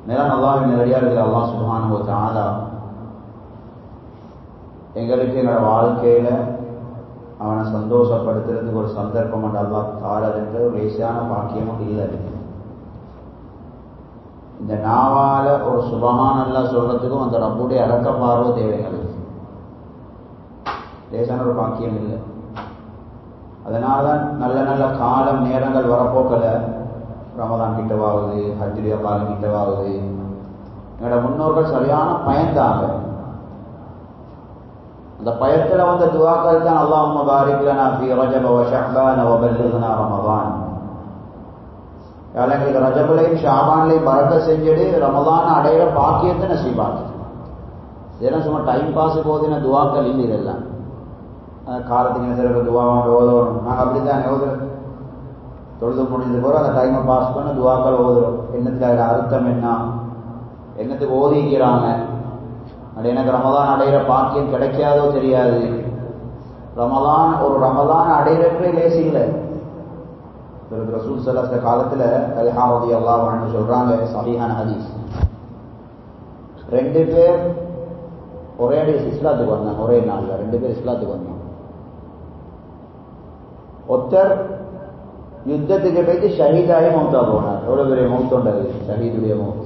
மேலும் அல்லாஹ்வின் நல்லடியார்களே, அல்லாஹ் சுப்ஹானஹு வ தஆலா எங்களுக்கு எங்களோட வாழ்க்கையில அவனை சந்தோஷப்படுத்துறதுக்கு ஒரு சந்தர்ப்பம் கொண்டு அல்லாஹ் தாரதுன்ற ஒரு லேசான பாக்கியமும் இல்லை. இந்த நாவால ஒரு சுபஹானல்லாஹ் சொல்றதுக்கும் அந்த ரப்புடைய இரக்க பார்வை தேவைங்களுக்கு லேசான ஒரு பாக்கியம் இல்லை. அதனால நல்ல நல்ல காலம் நேரங்கள் வரப்போக்கல ரமதான் கிட்டவாகுது, ஹஜ்ஜுடைய காலம் கிட்டவாகுது. எங்களோட முன்னோர்கள் சரியான பயந்தாங்க. அந்த பயத்தில் வந்த துஆக்கள் தான் அல்லாஹும்ம பாரிக் லனா ஃபீ ரஜப வ ஷஅபான வ பல்லிக்னா ரமதான். எங்களுக்கு ரஜபுலையும் ஷாபான்லையும் பரக்கத் செஞ்சுடு ரமதான் அடையிற பாக்கியத்தை நசீபாக்கு. இதெல்லாம் சும்மா டைம் பாஸ் போதின துஆக்கள் இல்லை. இதெல்லாம் காலத்துக்கு என்ன துவா ஓதணும். நாங்கள் அப்படித்தான் ஓதுறோம். தொழுது முடிஞ்சது போகிற அந்த டைமை பாஸ் பண்ண துவாக்கள் ஓதுறோம். என்னத்துக்கு அதில் அர்த்தம் என்ன, என்னத்துக்கு ஓதிக்கிறாங்க. அது எனக்கு ரமதான் அடைகிற பாக்கியம் கிடைக்காதோ தெரியாது. ஒரு ரமதான் அடைகிறதுலே லேசி இல்லை. ரசூல் ஸல்லல்லாஹு அலைஹி காலத்தில் தல்ஹா ரலியல்லாஹு அன்ஹு சொல்றாங்க, சஹீஹான ஹதீஸ். 2 பேர் ஒரே இஸ்லாத்துக்கு வந்தாங்க. ஒரே நாளில் 2 பேர் இஸ்லாத்துக்கு வந்தாங்க. ஒருத்தர் யுத்தத்துக்கு போயிட்டு ஷஹீதாகி மௌத்தா போனார். எவ்வளவு பெரிய மௌத்தோண்டது, ஷஹீதுடைய மௌத்.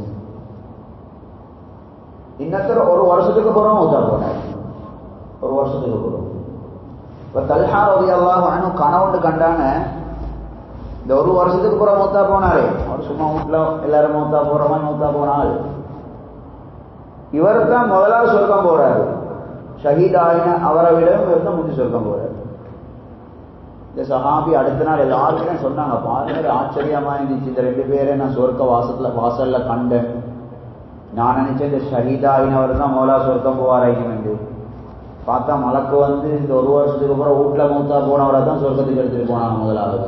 இன்னொருத்தர் 1 வருஷத்துக்கு அப்புறம் மௌத்தா போனார். 1 வருஷத்துக்கு அப்புறம். இப்போ தல்ஹா ரலியல்லாஹு அன்ஹு கனவுண்டு கண்டாங்க, இந்த 1 வருஷத்துக்கு அப்புறம் மௌத்தா போனாரே, அவர் சும்மா வீட்டில் எல்லாரும் மௌத்தா போற மாதிரி மௌத்தா போனால், இவர் தான் முதலாவது சொர்க்கம் போறாரு. ஷஹீதாயின அவரை விட இவர் தான் முந்தி சொர்க்கம் போறாரு. இந்த சஹாபி அடுத்த நாள் எல்லாருமே சொன்னாங்க, பாருங்க ஆச்சரியமா இருந்துச்சு, இந்த 2 பேரை நான் சொர்க்க வாசல்ல கண்டேன். நான் நினைச்சேன் இந்த ஷஹீதாயினவர் தான் மௌலா சொர்க்கம் போவாராய்க்கும் என்று. பார்த்தா மலக்கு வந்து இந்த 1 வருஷத்துக்கு அப்புறம் வீட்டில் மௌத்தா போனவரை தான் சொர்க்கத்துக்கு எடுத்துட்டு போனாங்க முதலாவது.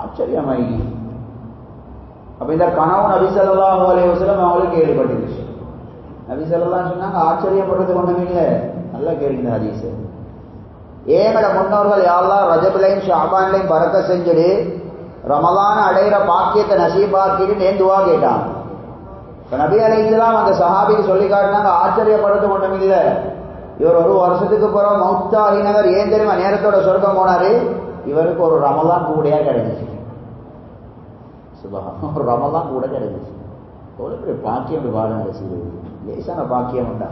ஆச்சரியமாயி. அப்ப இந்த கனவு நபி ஸல்லல்லாஹு அலைஹி வஸல்லம் அவங்களுக்கு கேள்விப்பட்டுருச்சு. நபி ஸல்லல்லாஹு சொன்னாங்க, ஆச்சரியப்படுறது ஒண்ணுமே இல்லை, நல்லா கேளுங்க ஹதீஸ். ஏங்கட முன்னோர்கள் யா அல்லாஹ் ரஜபுலையும் ஷஅபான்லையும் பரக்கத் செஞ்சுடு ரமலான் அடைகிற பாக்கியத்தை நசீபாக்கிட்டு ஏன் துவா கேட்டான். இப்போ நபி அலைஹிஸ்ஸலாம் அந்த சஹாபிக்கு சொல்லி காட்டினாங்க, ஆச்சரியப்படுறது ஒன்றும் இல்லை, இவர் 1 வருஷத்துக்கு பிறகு மௌத்தாகினவர் ஏன் தெரியுமா நேரத்தோட சொர்க்கம் போனாரு, இவருக்கு ஒரு ரமலான் கூடையா கிடைச்சிச்சு. சுபஹான், ஒரு ரமலான் கூட கிடைச்சிச்சு. எவ்வளோ பெரிய பாக்கியம் பாருங்க, லேசான பாக்கியம் உண்டா.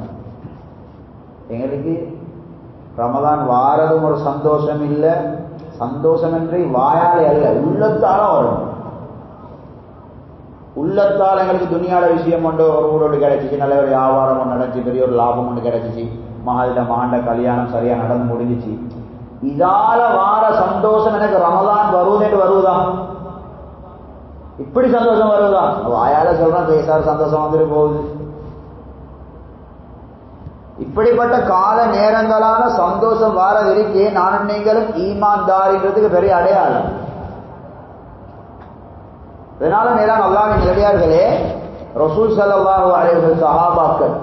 எங்களுக்கு ரமலான் வாரதும் ஒரு சந்தோஷம் இல்லை. சந்தோஷம் என்று வாயாலே அல்ல, உள்ளத்தால வரும். உள்ளத்தால் எங்களுக்கு துணியாட விஷயம் ஒன்று ஒரு ஊரோடு கிடைச்சிச்சு, நல்ல ஒரு வியாபாரம் ஒன்று நடந்துச்சு, பெரிய ஒரு லாபம் ஒன்று கிடைச்சிச்சு, மகளிட மாண்ட கல்யாணம் சரியா நடந்து முடிஞ்சிச்சு. இதால வார சந்தோஷம் எனக்கு ரமலான் வருவதுன்னு வருவதா? இப்படி சந்தோஷம் வருவதா? வாயால சொல்றான், பேசாத சந்தோஷம் வந்துட்டு போகுது. இப்படிப்பட்ட கால நேரங்களான சந்தோஷம் வாரதிருக்கே நானும் நீங்களும் ஈமான்தாரின்றதுக்கு பெரிய அடையாளம். இதனால மேலான அல்லாஹ்வின் நல்லடியார்களே, ரசூல் ஸல்லல்லாஹு அலைஹி வஸல்லம் சஹாபாக்கள்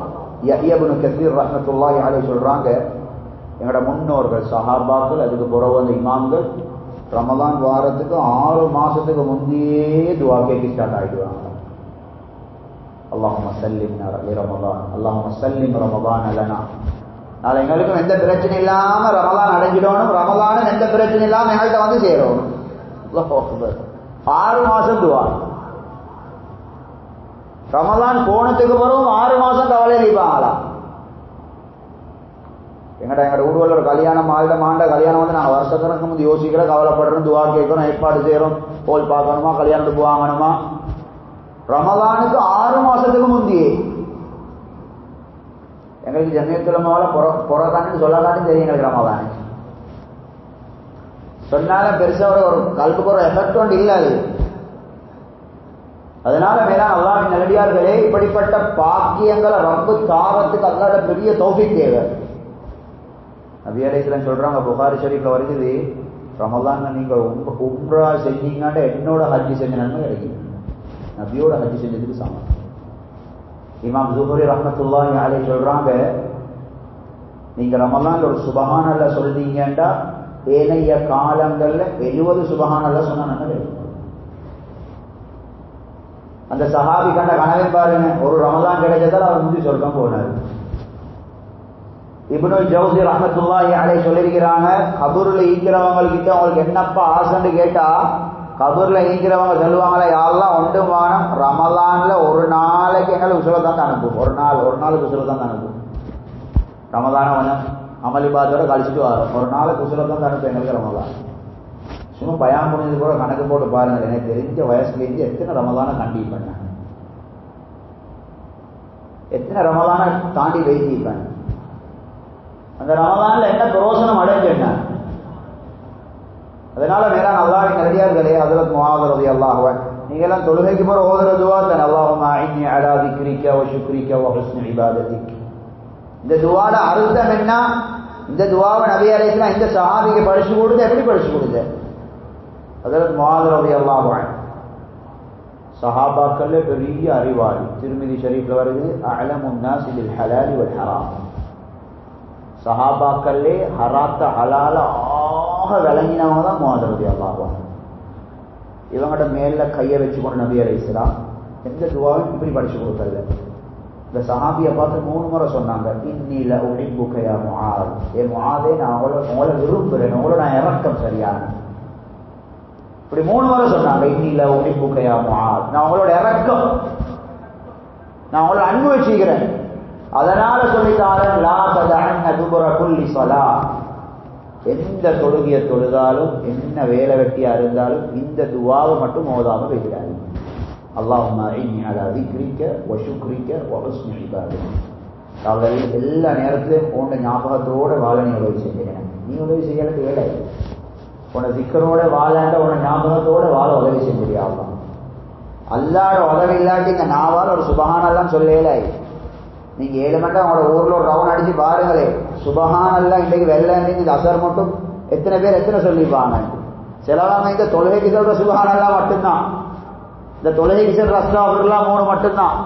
யஹ்யா இப்னு கஸீர் ரஹ்மத்துல்லாஹி அலைஹி சொல்றாங்க, எங்களோட முன்னோர்கள் சஹாபாக்கள் அதுக்கு பிறகு வந்த இமாம்கள் ரமலான் வாரத்துக்கு 6 மாசத்துக்கு முந்தையே துஆ கேட்க ஸ்டார்ட் ஆயிடுவாங்க. அல்லாஹும்ம சல்லிம்னா ரமலான், அல்லாஹும்ம சல்லிம் ரமலான் லனா. நாளை எங்களுக்கும் எந்த பிரச்சனை இல்லாம ரமலான் அடைஞ்சிடணும், ரமலான் எந்த பிரச்சனை இல்லாம எங்கள்கிட்ட வந்து சேரும். அல்லாஹு அக்பர். 6 மாசம் துஆ. ரமலான் போனதுக்கு பிறகு 6 மாசம் கவலையில் இருப்பாங்களா? எங்கட ஊர்வல ஒரு கல்யாணம் மாண்ட கல்யாணம் வந்து நாங்கள் வருஷக்கணக்கு வந்து யோசிக்கிறோம், கவலைப்படுறோம், துஆ கேட்கறோம், ஏற்பாடு செய்யறோம், போல் பார்க்கணுமா, கல்யாணத்துக்கு வாங்கணுமா. ரமலானுக்கு 6 மாசத்துக்கு முந்தையே எங்களுக்கு ஜமியத்துல் உலமால புறக்கான்னு சொல்லலான்னு தெரியும். எங்களுக்கு ரமலான் சொன்னாலும் பெருசா ஒரு கல்புக்கு ஒரு எஃபெக்ட் ஒன்று இல்லை அது. அதனால மேலான அல்லாஹ்வின் நல்லடியார்களே, இப்படிப்பட்ட பாக்கியங்களை ரப்பு தாரத்துக்கு அல்லாஹ்வுடைய பெரிய தௌஃபீக் தேவை. நபி அலைஹிஸ்ஸலாம் சொல்றாங்க, புகாரி ஷரீஃப்ல வருது, ரமலான்ல நீங்க உம்ரா செஞ்சீங்கன்னா என்னோட ஹஜ்ஜி செஞ்ச நன்மை கிடைக்கும். நபியோட ஹஜ்ஜி செஞ்சதுக்கு சமம். இமாம் ஸுஹ்ரி ரஹ்மத்துல்லாஹி அலைஹி சொல்றாங்க, நீங்க ரமலான்ல ஒரு சுபஹானல்லாஹ் சொல்றீங்கன்னா ஏனைய காலங்கள்ல 70 சுபஹானல்லாஹ் சொன்னா நன்மை கிடைக்கும். அந்த சஹாபி கண்ட கனவை பாருங்க, ஒரு ரமலான் கிடைச்சதால் அவர் முந்தி சொர்க்கம் போனார். இப்னுல் ஜௌஸி ரஹ்மத்துல்லாஹி அலைஹி சொல்லியிருக்கிறாங்க, கபூர்ல ஈக்கிறவங்ககிட்ட அவங்களுக்கு என்னப்பா ஆசைன்னு கேட்டா, கபூர்ல ஈக்கிறவங்க சொல்லுவாங்களே, யாரெல்லாம் ஒன்று வானம் ரமலான்ல ஒரு நாளைக்கு எங்களை உசுரத்தான் அனுப்பும், ஒரு நாளுக்கு உசுரத்தான் அனுப்பும். ரமலான கொஞ்சம் அமளிபாத்தோட கழிச்சுட்டு வரோம், ஒரு நாளுக்கு உசுரத்தான் அனுப்பும் எங்களுக்கு ரமலான். சும்மா பயான் முடிஞ்சது கூட கணக்கு போட்டு பாருங்க, எனக்கு தெரிஞ்ச வயசுலேருந்து எத்தனை ரமலான கண்டிப்பாக பண்ணேன், எத்தனை ரமலான தாண்டி வைத்திருப்பேன், அந்த ரமலான்ல என்ன பிரயோசனம் அடைஞ்சேன். அதனால மேலான அல்லாஹ்வின் நல்லடியார்களே, ஹஜ்ரத் முஆத் ரலியல்லாஹு அன்ஹு, நீங்க எல்லாம் தொழுகைக்கு போற ஓதுற துஆ தான், அல்லாஹும்ம அஇன்னி அலா திக்ரிக வ ஷுக்ரிக வ ஹுஸ்னி இபாதத்திக். இந்த துஆல அர்த்தம் என்ன? இந்த துஆவை நபி அலைஹிஸ்ஸலாம் இந்த சஹாபிக்கு படிச்சு கொடுத்து, எப்படி படிச்சு கொடுத்து? ஹஜ்ரத் முஆத் ரலியல்லாஹு அன்ஹு சஹாபாக்கள்ல பெரிய அறிவாளி. திருமிதி ஷரீஃப்ல வருது, அஅலமுன் நாஸி பில் ஹலாலி வல் ஹராம். சஹாபாக்கள்லே ஹராத்த ஹலால ஆக விளங்கினவங்க தான் முஆத் ரலியல்லாஹு அன்ஹு. இவங்கள்ட்ட மேல கையை வச்சுக்கொண்டு நபி அலைஹிஸ்ஸலாம் எந்த துஆவும் இப்படி படிச்சு கொடுக்கறது. இந்த சஹாபியை பார்த்து 3 முறை சொன்னாங்க, இன்னி லஉஹிப்புக யா முஆத், ஏ முஆதே நான் உங்களை விரும்புகிறேன், உங்களோட நான் இறக்கம் சரியான. இப்படி 3 முறை சொன்னாங்க, இன்னி லஉஹிப்புக யா முஆத், நான் உங்களோட இறக்கம், நான் உங்களோட அன்பு வச்சுக்கிறேன். அதனால சொல்லித்தாரன், லா ததஅன்ன துபுர குல்லி ஸலாத், எந்த தொழுகையை தொழுதாலும் என்ன வேலை வெட்டியா இருந்தாலும் இந்த துஆவை மட்டும் ஓதாம வைக்கிறாங்க. அல்லாஹும்ம அஇன்னி அலா திக்ரிக வ ஷுக்ரிக வ ஹுஸ்னி இபாதத்திக். அவர்கள் எல்லா நேரத்திலும் உன்னை ஞாபகத்தோட வாழ நீ உதவி செய்கிறேன். நீ உதவி செய்யறது வேலை, உன்னை திக்கரோட வாழாண்ட உன்னை ஞாபகத்தோட வாழ உதவி செஞ்சிருயா. அல்லாட உதவி இல்லாட்டி இந்த நாவால் ஒரு சுபஹானல்லாம் சொல்லலை. நீங்க 7 மணி நேரம் உங்களோட ஊர்ல ஒரு ரவுண்ட் அடிச்சு பாருங்களே, சுபஹானல்லாம் இன்றைக்கு வெள்ளை இந்த அசர் மட்டும் எத்தனை பேர் எத்தனை சொல்லிப்பாங்க. சிலவங்க இந்த தொழுகைக்கு சொல்ற சுபஹானல்லாம் மட்டும்தான், இந்த தொழுகைக்கு சொல்ற அஸ்தாஃபிருல்லாஹ் 3 மட்டும்தான்.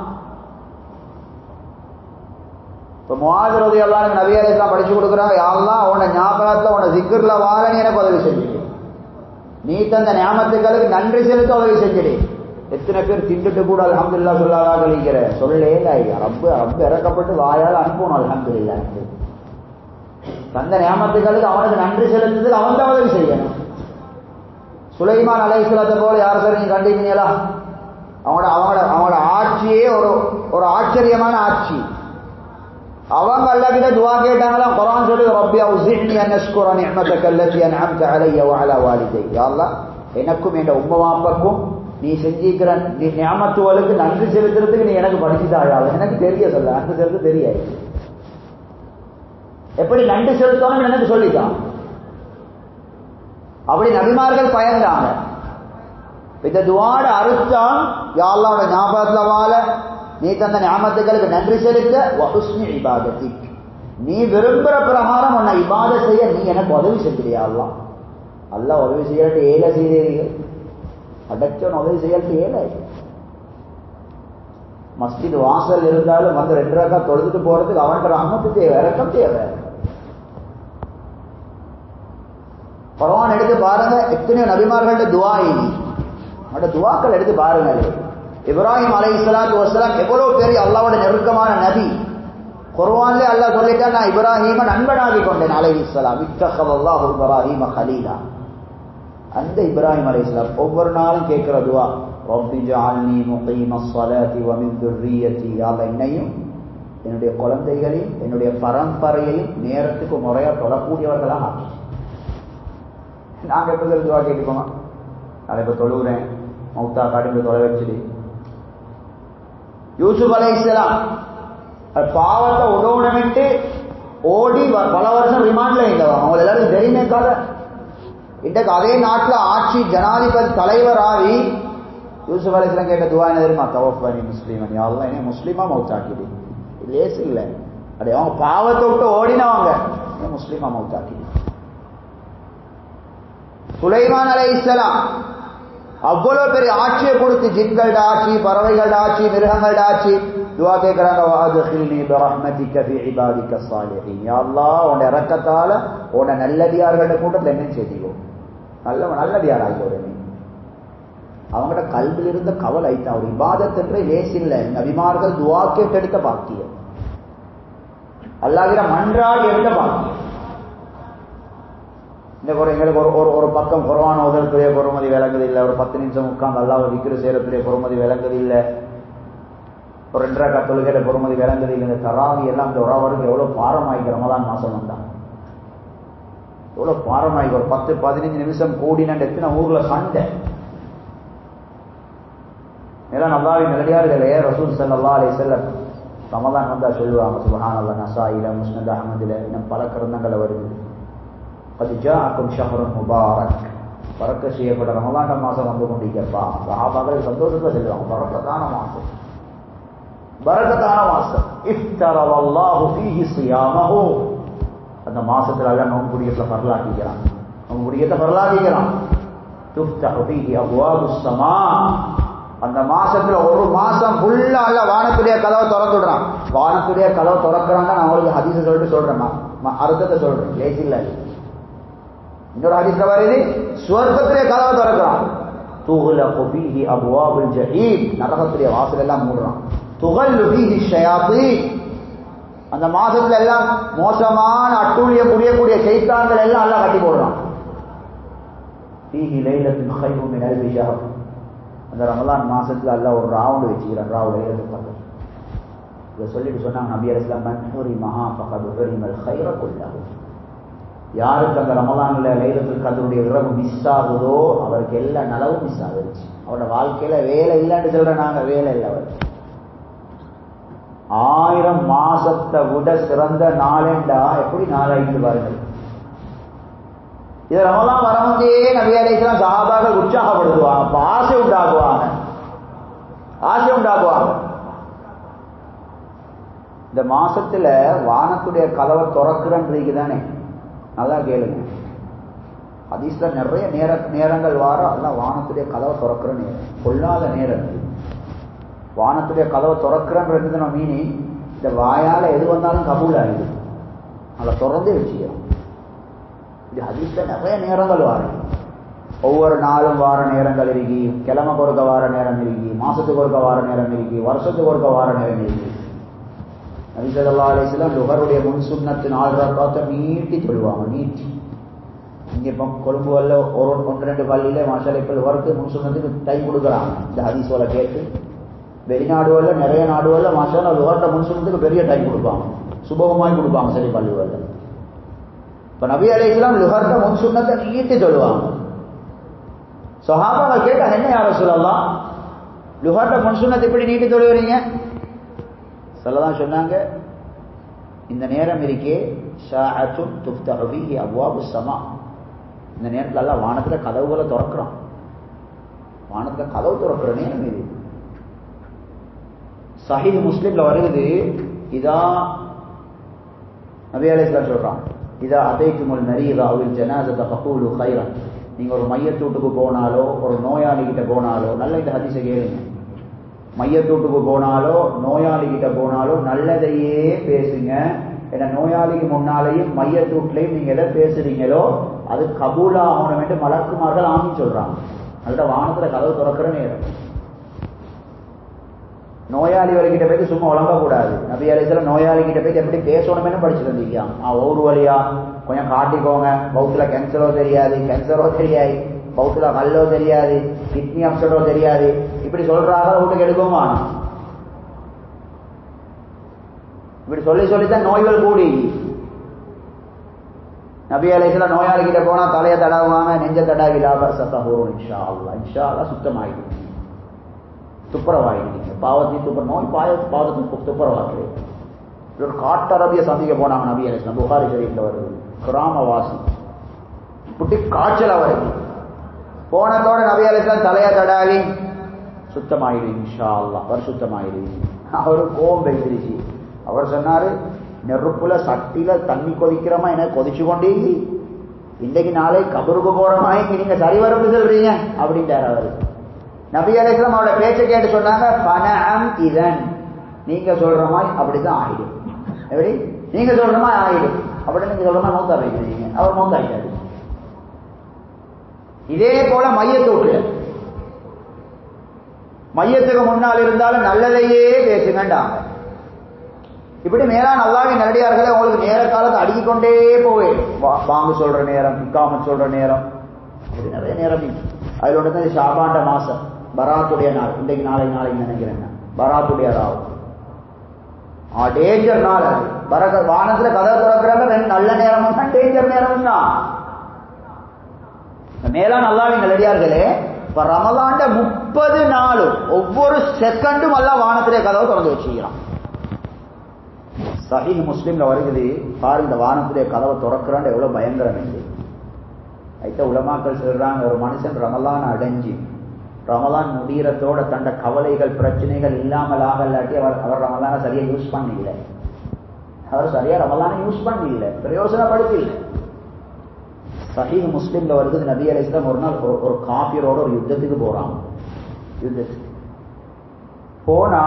இப்போ முஆத் ரலியல்லாஹு அன்ஹு நபி அலைஹிஸ்ஸலாம் படிச்சு கொடுக்குறாங்க, யா அல்லாஹ் உன்னை ஞாபகத்துல உன்னை திக்ர்ல வாழ நீ எனக்கு உதவி செஞ்சுடு, நீ தந்த நியாமத்துக்களுக்கு நன்றி செலுத்த உதவி செஞ்சுடு. எத்தனை பேர் திண்டுட்டு கூட அல்ஹம்துலில்லாஹ் சொல்லாதா கழிக்கிற சொல்லே ரப்பு இறக்கப்பட்டு வாயால் அனுப்பணும் அல்ஹம்துலில்லாஹ். தந்த நியாமத்துக்களுக்கு அவனுக்கு நன்றி செலுத்துறதுக்கு அவன் தான் உதவி செய்யணும். சுலைமான் அலைஹிஸ்ஸலாத்தை போல யார் சார் நீங்க கண்டிப்பீங்களா? அவங்களோட ஆட்சியே ஒரு ஆச்சரியமான ஆட்சி. அவங்க அல்லாஹ் கிட்ட துஆ கேட்டாங்களாம். குர்ஆன் சொல்லுது, ரப்பி அவ்ஸிஅனி அன் அஷ்குர நிஅமதக அல்லதி அன்அம்த அலைய வ அலா வாலிதை. யா அல்லாஹ் எனக்கும் என் உம்ம வாப்பாக்கும் நீ செஞ்சிக்கிற நீ நியாமத்துகளுக்கு நன்றி செலுத்துறதுக்கு நீ எனக்கு படிச்சுதாயா. எனக்கு தெரிய சொல்ல நன்றி செலுத்த தெரியாது, எப்படி நன்றி செலுத்தணும் எனக்கு சொல்லித்தான். அப்படி நபிமார்கள் பயந்தாங்க. இந்த துஆட அர்த்தம், யா அல்லாஹ் உன்னுடைய ஞாபகத்துல வாழ, நீ தந்த நியாமத்துகளுக்கு நன்றி செலுத்த, வ ஹுஸ்னி இபாதத்திக், நீ விரும்புற பிரகாரம் உன்னை இபாதத் செய்ய நீ எனக்கு உதவி செஞ்சியா. அல்லாஹ் அல்லாஹ் உதவி செய்யறது ஏழை செய்தீர்கள், அடைச்சவன் உதவி செய்யறது ஏழை. மஸ்ஜித் வாசல் இருந்தாலும் வந்து 2 ரக்காத் தொழுதுட்டு போறதுக்கு அவன்கிட்ட ரஹ்மத்து தேவை, இறக்கம் தேவை. குர்ஆன் எடுத்து பாருங்க, எத்தனையோ நபிமார்களோட துஆ, அவங்களோட துஆக்கள் எடுத்து பாருங்க. இப்ராஹிம் அலைஹிஸ்ஸலாத்து வஸ்ஸலாம் எவ்வளவு பெரிய அல்லாஹ்வோட நெருக்கமான நபி. குர்ஆன்ல அல்லாஹ் சொல்லிட்டான், நான் இப்ராஹீமை நண்பனாகி கொண்டேன் அலைஹிஸ்ஸலாம். இத்தஹதல்லாஹு இப்ராஹீம கலீலா. அந்த இப்ராஹிம் அலைஹிஸ்ஸலாம் ஒவ்வொரு நாளும் கேட்கிற துஆ, ரப்பி ஜஅல்னி முகீமஸ் ஸலாத்தி வ மின் துர்ரியத்தி, யா அல்லாஹ் என்னையும் என்னுடைய குழந்தைகளையும் என்னுடைய பரம்பரையையும் நேரத்துக்கு முறையா தொழக்கூடியவர்களாக ஆக்கி. நாங்கள் எப்படி துவா கேட்டுக்கோமா, நான் இப்போ தொழுகிறேன் மௌத்தா காட்டி தொலை வச்சுடு. யூசுப் அலைஹிஸ்ஸலாம் பாவத்தை உடவுடமிட்டு ஓடி பல வருஷம் ரிமாண்ட்ல இருந்தவங்க. அவங்க எல்லாரும் தெரியுமே கதை. இன்றைக்கு அதே நாட்டில் ஆட்சி ஜனாதிபதி தலைவர் ஆகி யூசுப் அலைஹிஸ்ஸலாம் கேட்ட துவா என்ன தெரியுமா? தவஃபனி முஸ்லிமன், யா அல்லாஹ் என்னை முஸ்லிமா மௌத்தாக்கிடு. லேசு இல்லை, அப்படி அவங்க பாவத்தை விட்டு ஓடினவங்க முஸ்லிமா மௌத்தாக்கிடு. சுலைமான் அலைஹிஸ்ஸலாம் அவ்வளவு பெரிய ஆட்சியை கொடுத்து, ஜின்களோட ஆட்சி, பறவைகளோட ஆட்சி, மிருகங்களோட ஆட்சி, துஆ கேட்கிறாங்க, வஅத்கில்னி பிரஹ்மதிக ஃபீ இபாதிக ஸாலிஹீன், யா அல்லாஹ் உன்னுடைய இரக்கத்தால உன்னுடைய நல்லடியார்களோட கூட்டத்தில் என்ன செய்தியோ, நல்லடியார் ஆகியோட. அவங்களோட கல்வியில் இருந்த கவலை தான். ஒரு இபாதத் என்றே லேசில்லை. நபிமார்கள் துஆ கேட்டெடுத்த பாக்கியம், அல்லாஹ்விடம் மன்றாடி எடுத்த பாக்கியம். இந்த எங்களுக்கு ஒரு பக்கம் குர்ஆன் ஓதற்குரிய பொறுமதி விளங்குது இல்லை, ஒரு 10 நிமிஷம் உட்கார்ந்து அல்லாஹ்வை திக்ர் செய்யறதுடைய பொறுமதி விளங்குது இல்லை, ஒரு 2 ரக்காத் தொழுகையில பொறுமதி விளங்குது இல்லை. இந்த தராவி எல்லாம் இந்த உறவருக்கு எவ்வளவு பாரமாயிக்கு ரமலான் மாசம் வந்தான், எவ்வளவு பாரமாயிக்கு. ஒரு 10-15 நிமிஷம் கூடின எத்தனை ஊர்ல சண்டை. எல்லாம் நல்லாவின் நிலையார்களே. ரசூல் ஸல்லல்லாஹு அலைஹி வஸல்லம் ரமலான் வந்தா சொல்லுவாங்க, சுப்ஹானல்லாஹ், நசாயில, முஸ்னத் அஹ்மதுல, இன்னும் பல கிரந்தங்கள்ல வருது, அது ஜாஅக்கும் ஷஹ்ருன் முபாரக், பரக்கத் செய்யப்பட்ட ரமலான் மாசம் வந்து கொண்டிருக்கப்பா. சஹாபாக்கள் சந்தோஷத்துல சொல்லுவாங்க, பரக்கத்தான மாசம், பரக்கத்தான மாசம். இஃப்தரல்லாஹு ஃபீஹி ஸியாமஹு, அந்த மாசத்துல அல்லாஹ் நோன்பு பிடிக்கிறத ஃபர்லாக்கிக்கிறான், நோன்பு பிடிக்கிறத ஃபர்லாக்கிக்கிறான். துஃப்தஹு ஃபீஹி அப்வாபுஸ் ஸமா, அந்த மாசத்துல ஒரு மாசம் ஃபுல்லா அல்லாஹ் வானத்துடைய கதவை திறந்துடுறான். வானத்துடைய கதவை திறக்கிறாங்க. நான் உங்களுக்கு ஹதீஸ் சொல்லிட்டு சொல்றேன், அர்த்தத்தை சொல்றேன், லேசி இல்ல. இன்னொரு ஹதீஸ்ல வருது, சுவர்க்கத்துடைய கதவை திறக்கிறான். துக்லகு ஃபீஹி அப்வாபுல் ஜஹீம், நரகத்துடைய வாசல் எல்லாம் மூடுறான். துகல்லு ஃபீஹி ஷயாத்தீன், அந்த மாசத்துல எல்லாம் மோசமான அட்டூழியம் புரியக்கூடிய ஷைத்தான்கள் எல்லாம் அல்லாஹ் கட்டி போடுறான். ஃபீஹி லைலத்துன் கைரும் மின் அல்ஃபி ஷஹர், அந்த ரமலான் மாசத்துல அல்லாஹ் ஒரு ராவுண்ட் வச்சுக்கிறான். இதை சொல்லிட்டு சொன்னாங்க நபி அலைஹிஸ்ஸலாம், மன் ஹுரிமஹா ஃபகத் ஹுரிமல் கைர குல்லஹு, யாருக்கு அந்த ரமலான்ல லைலத்துல் கத்ருடைய இரவு மிஸ் ஆகுதோ அவருக்கு எல்லா நலவும் மிஸ் ஆகிடுச்சு. அவரோட வாழ்க்கையில வேலை இல்லைன்னு சொல்ற நாங்க, வேலை இல்லை அவருக்கு. 1000 மாசத்தை விட சிறந்த நாளேண்டா எப்படி நாளாயிட்டு பாருங்கள். இது ரமலான் வரமுதே நபி அலைஹிஸ்ஸலாம் சஹாபாக்கள் உற்சாகப்படுத்துவாங்க, ஆசை உண்டாக்குவாங்க, ஆசை உண்டாக்குவாங்க. இந்த மாசத்துல வானத்துடைய கதவை திறக்கிறன்றது தானே, நல்லா கேளுங்க. ஹதீஸ்ல நிறைய நேரங்கள் வார அல்லாஹ் வானத்துடைய கதவை திறக்கிற நேரம், கொள்ளாத நேரம். வானத்துடைய கதவை திறக்கிறன்றது நம்ம மீனிங், இந்த வாயால எது வந்தாலும் கபூல் ஆகிடுது, அதை திறந்தே வச்சுக்கிறோம். இது ஹதீஸ்ல நிறைய நேரங்கள் வாரம், ஒவ்வொரு நாளும் வார நேரங்கள் இருக்கு, கிழமைக்கு ஒருக்க வார நேரம் இருக்கு, மாசத்துக்கு ஒருக்க வார நேரம் இருக்கு, வருஷத்துக்கு ஒருக்க வார நேரம் இருக்கு. நபி ஸல்லல்லாஹு அலைஹி வஸல்லம் லுஹருடைய முன் சுன்னத்து 4 ரக்காத்தை நீட்டி சொல்லுவாங்க, நீட்டி. இங்க இப்போ கொழும்புவல்ல 1-2 பள்ளியில மாஷாஅல்லாஹ் இப்போ லுஹருக்கு முன் சுன்னத்துக்கு டைம் கொடுக்குறாங்க. இந்த ஹதீஸோட கேட்டு வெளிநாடுவல்ல நிறைய நாடுவல்ல மாஷாஅல்லாஹ் லுஹர்ட்ட முன் சுன்னத்துக்கு பெரிய டைம் கொடுப்பாங்க, சுபகமாய் கொடுப்பாங்க சரி பள்ளிவல்ல. இப்ப நபி அலைஹிஸ்ஸலாம் லுஹர்ட்ட முன் சுன்னத்தை நீட்டி சொல்லுவாங்க. சஹாபாக்கள் கேட்டாங்க, என்ன யா ரசூலல்லாஹ், லுஹர்ட்ட முன் சுன்னத்தை இப்படி நீட்டி சொல்லுவீங்க? சொல்லதான் சொன்னாங்க, இந்த நேரம் இருக்கே ஷாஅத்துன் துஃப்தஹு ஃபீஹி அப்வாபுஸ் ஸமா, இந்த நேரத்துல அல்லாஹ் வானத்துல கதவுகளை திறக்கிறான், வானத்துல கதவு திறக்கிற நேரம் இது. சஹீஹ் முஸ்லிம்ல வருது, இதா நபி அலைஹிஸ்ஸலாம் சொல்றான், இதா அதைத்துமுல் மரீத அவில் ஜனாஸத ஃபகூலு கைரன், நீங்க ஒரு மையத்தூட்டுக்கு போனாலோ ஒரு நோயாளி கிட்ட போனாலோ, நல்ல இந்த ஹதீஸை கேளுங்க, மையத்தூட்டுக்கு போனாலோ நோயாளி கிட்ட போனாலோ நல்லதையே பேசுங்க. ஏன்னா நோயாளிக்கு முன்னாலேயும் மையத்தூட்லையும் நீங்க எதை பேசுறீங்களோ அது கபூலா ஆகணும் என்று மலக்குமார்கள் ஆமீன் சொல்றாங்க. அதோட வானத்துல கதவு திறக்கிற நேரம். நோயாளி வரைக்கிட்ட போய் சும்மா உழங்கக்கூடாது. நபி அலைஹிஸ்ஸலாம் நோயாளி கிட்ட போய் எப்படி பேசணும்னு படிச்சு தந்தீங்க. ஒரு வழியா கொஞ்சம் காட்டிக்கோங்க, பௌத்துல கேன்சரோ தெரியாது, கேன்சரோ தெரியாது, பௌத்துல கல்லோ தெரியாது, கிட்னி அப்செட்டோ தெரியாது, இப்படி சொல்றாங்க. வீட்டுக்கு எடுக்கோமா, இப்படி சொல்லி சொல்லித்தான் நோய்கள் கூடி. நபி அலைஹிஸ்ஸலாம் நோயாளி கிட்ட போனா தலையை தடவுவாங்க, நெஞ்ச தடாவி லாபம் இன்ஷா அல்லாஹ், இன்ஷா அல்லாஹ் சுத்தமாயிடும், துப்புரவாயிடுங்க. பாவத்தையும் நோய் பாவத்தையும் துப்புரவாக்கு. ஒரு காட்டரபிய சந்திக்க போனாங்க நபி அலைஹிஸ்ஸலாம், புகாரி ஷரீஃப்ல வருது, கிராமவாசி புட்டி காய்ச்சல் அவருக்கு. போனதோட நபி அலைஹிஸ்ஸலாம் தலையை தடாவி சுத்தமாயிடு இன்ஷா அல்லாஹ், அவர் சுத்தமாயிடு. அவரு கோபம் பெய்திருச்சு. அவர் சொன்னாரு, நெருப்புல சட்டில தண்ணி கொதிக்கிறமா என்ன கொதிச்சு கொண்டே, இன்னைக்கு நாளை கபருக்கு போறமாய்க்கு நீங்க சரிவரப்பு சொல்றீங்க அப்படின்ட்டார் அவரு. நபி அலைஹிஸ்ஸலாம் அவரோட பேச்சை கேட்டு சொன்னாங்க, ஃபனஅம் இதன், நீங்க சொல்ற மாதிரி அப்படிதான் ஆயிடும். எப்படி நீங்க சொல்ற மாதிரி ஆயிடும், அப்படி நீங்க சொல்ற மாதிரி மௌத்தா வைக்கிறீங்க. அவர் மௌத்தாயிட்டாரு. இதே போல மையத்தூட்டுல மையத்துக்கு முன்னால் இருந்தாலும் நல்லதையே பேசுங்கண்டாங்க. இப்படி மேலான அல்லாஹ்வின் நல்லடியார்களே உங்களுக்கு நேர காலத்தை அடுக்கிக்கொண்டே போவேன். வாங்க சொல்ற நேரம், இக்காமத் சொல்ற நேரம், அப்படி நிறைய நேரம். அதில் ஒன்று தான் ஷாபாண்ட மாசம், பராத்துடைய நாள். இன்றைக்கு நாளைக்கு நினைக்கிறேன், பராத்துடைய ராவ், டேஞ்சர் நாள். அது வானத்துல கதை திறக்கிறாங்க, நல்ல நேரம் தான், டேஞ்சர் நேரம் தான். மேலான அல்லாஹ்வின் நல்லடியார்களே, இப்ப ரமலான்ட 30 நாளும் ஒவ்வொரு செகண்டும் அல்லாஹ் வானத்திலே கதவை திறந்து வச்சுக்கிறான். சஹீஹ் முஸ்லிம்ல வருகிறது பாரு, இந்த வானத்திலே கதவை திறக்கிறான் எவ்வளவு பயங்கரம் என்று. ஐத்த உலமாக்கள் சொல்றாங்க, ஒரு மனுஷன் ரமலான் அடைஞ்சி ரமலான் முடிகிறதோட தண்ட கவலைகள் பிரச்சனைகள் இல்லாமல் ஆகலாட்டி அவர் ரமலான சரியா யூஸ் பண்ணல. அவர் சரியா ரமலான யூஸ் பண்ணல, பிரயோசனப்படுத்தல. சஹீஹ் முஸ்லிம்ல வருது, நபி அலைஹிஸ்ஸலாம் ஒரு நாள் ஒரு காஃபிரோட ஒரு யுத்தத்துக்கு போறாங்க. யுத்தத்துக்கு போனா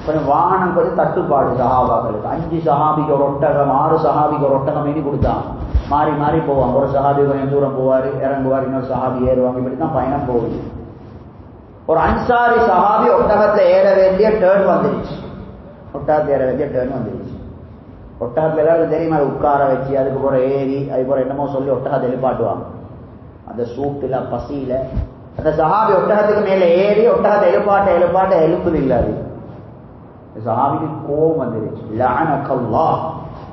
கொஞ்சம் வாகனம் கொஞ்சம் தட்டுப்பாடு சஹாபாக்களுக்கு. 5 சஹாபிக்கு ஒரு ஒட்டகம், 6 சஹாபிக்கு ஒரு ஒட்டகம் மீறி கொடுத்தாங்க. மாறி மாறி போவாங்க. ஒரு சஹாபி கொஞ்சம் தூரம் போவார், இறங்குவார், இன்னொரு சஹாபி ஏறுவாங்க. இப்படிதான் பயணம் போகுது. ஒரு அன்சாரி சஹாபி ஒட்டகத்துல ஏற வேண்டிய டேர்ன் வந்துருச்சு. ஒட்டகத்துல ஏற வேண்டிய டேர்ன் வந்துருச்சு. ஒட்டகத்துல எல்லாருக்கும் தெரியுமா, அது உட்கார வச்சு அதுக்கு போற ஏறி அதுக்கு போற என்னமோ சொல்லி ஒட்டகத்தை எழுப்பாட்டுவாங்க. அந்த சூட்டுல பசியில அந்த சஹாபி ஒட்டகத்துக்கு மேல ஏறி ஒட்டகத்தை எழுப்பாட்ட எழுப்புது இல்ல. அது சஹாபிக்கு கோபம் வந்துருச்சு. லஅனக்கல்லாஹ்,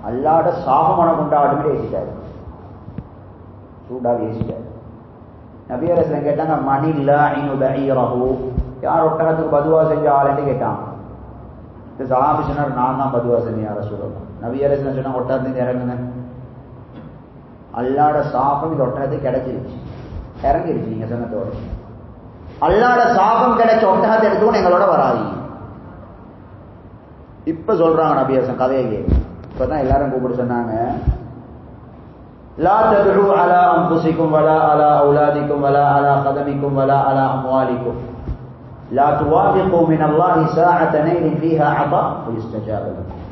அல்லாஹ்வுடைய சாபமான கொண்டாடுமே ஏசிட்டாரு, சூடாக ஏசிட்டாரு. நபி அலைஹிஸ்ஸலாம் கேட்டாங்க, மனில்லா இனு பஈரஹு, யார் ஒட்டகத்துக்கு பதுவா செஞ்ச ஆளுன்னு கேட்டாங்க. இந்த சஹாபி சொன்னார், நான் தான் பதுவா செஞ்சேன் யார சொல்லலாம். நபி அலைஹிஸ்ஸலாம் சொன்னாங்க, ஒட்டகத்துக்கு இறங்குங்க, அல்லாஹ்வுடைய சாபம் இந்த ஒட்டகத்துக்கு கிடைச்சிருச்சு, இறங்கிருச்சு. நீங்க சொன்னதோட அல்லாஹ்வுடைய சாபம் கிடைச்ச ஒட்டகத்தை எடுத்துக்கணும், எங்களோட வராதீங்க. இப்ப சொல்றாங்க நபி அலைஹிஸ்ஸலாம் கதையை. இப்பதான் எல்லாரும் கூப்பிட்டு சொன்னாங்க, லா ததுஉ அலா அன்ஃபுசிக்கும் வலா அலா அவுலாதிக்கும் வலா அலா கதமிக்கும் வலா அலா அம்வாலிக்கும் லா துவாஃபிகு மினல்லாஹி சாஅத்தன் ஃபீஹா அபா ஃபயஸ்தஜாப லக்கும்.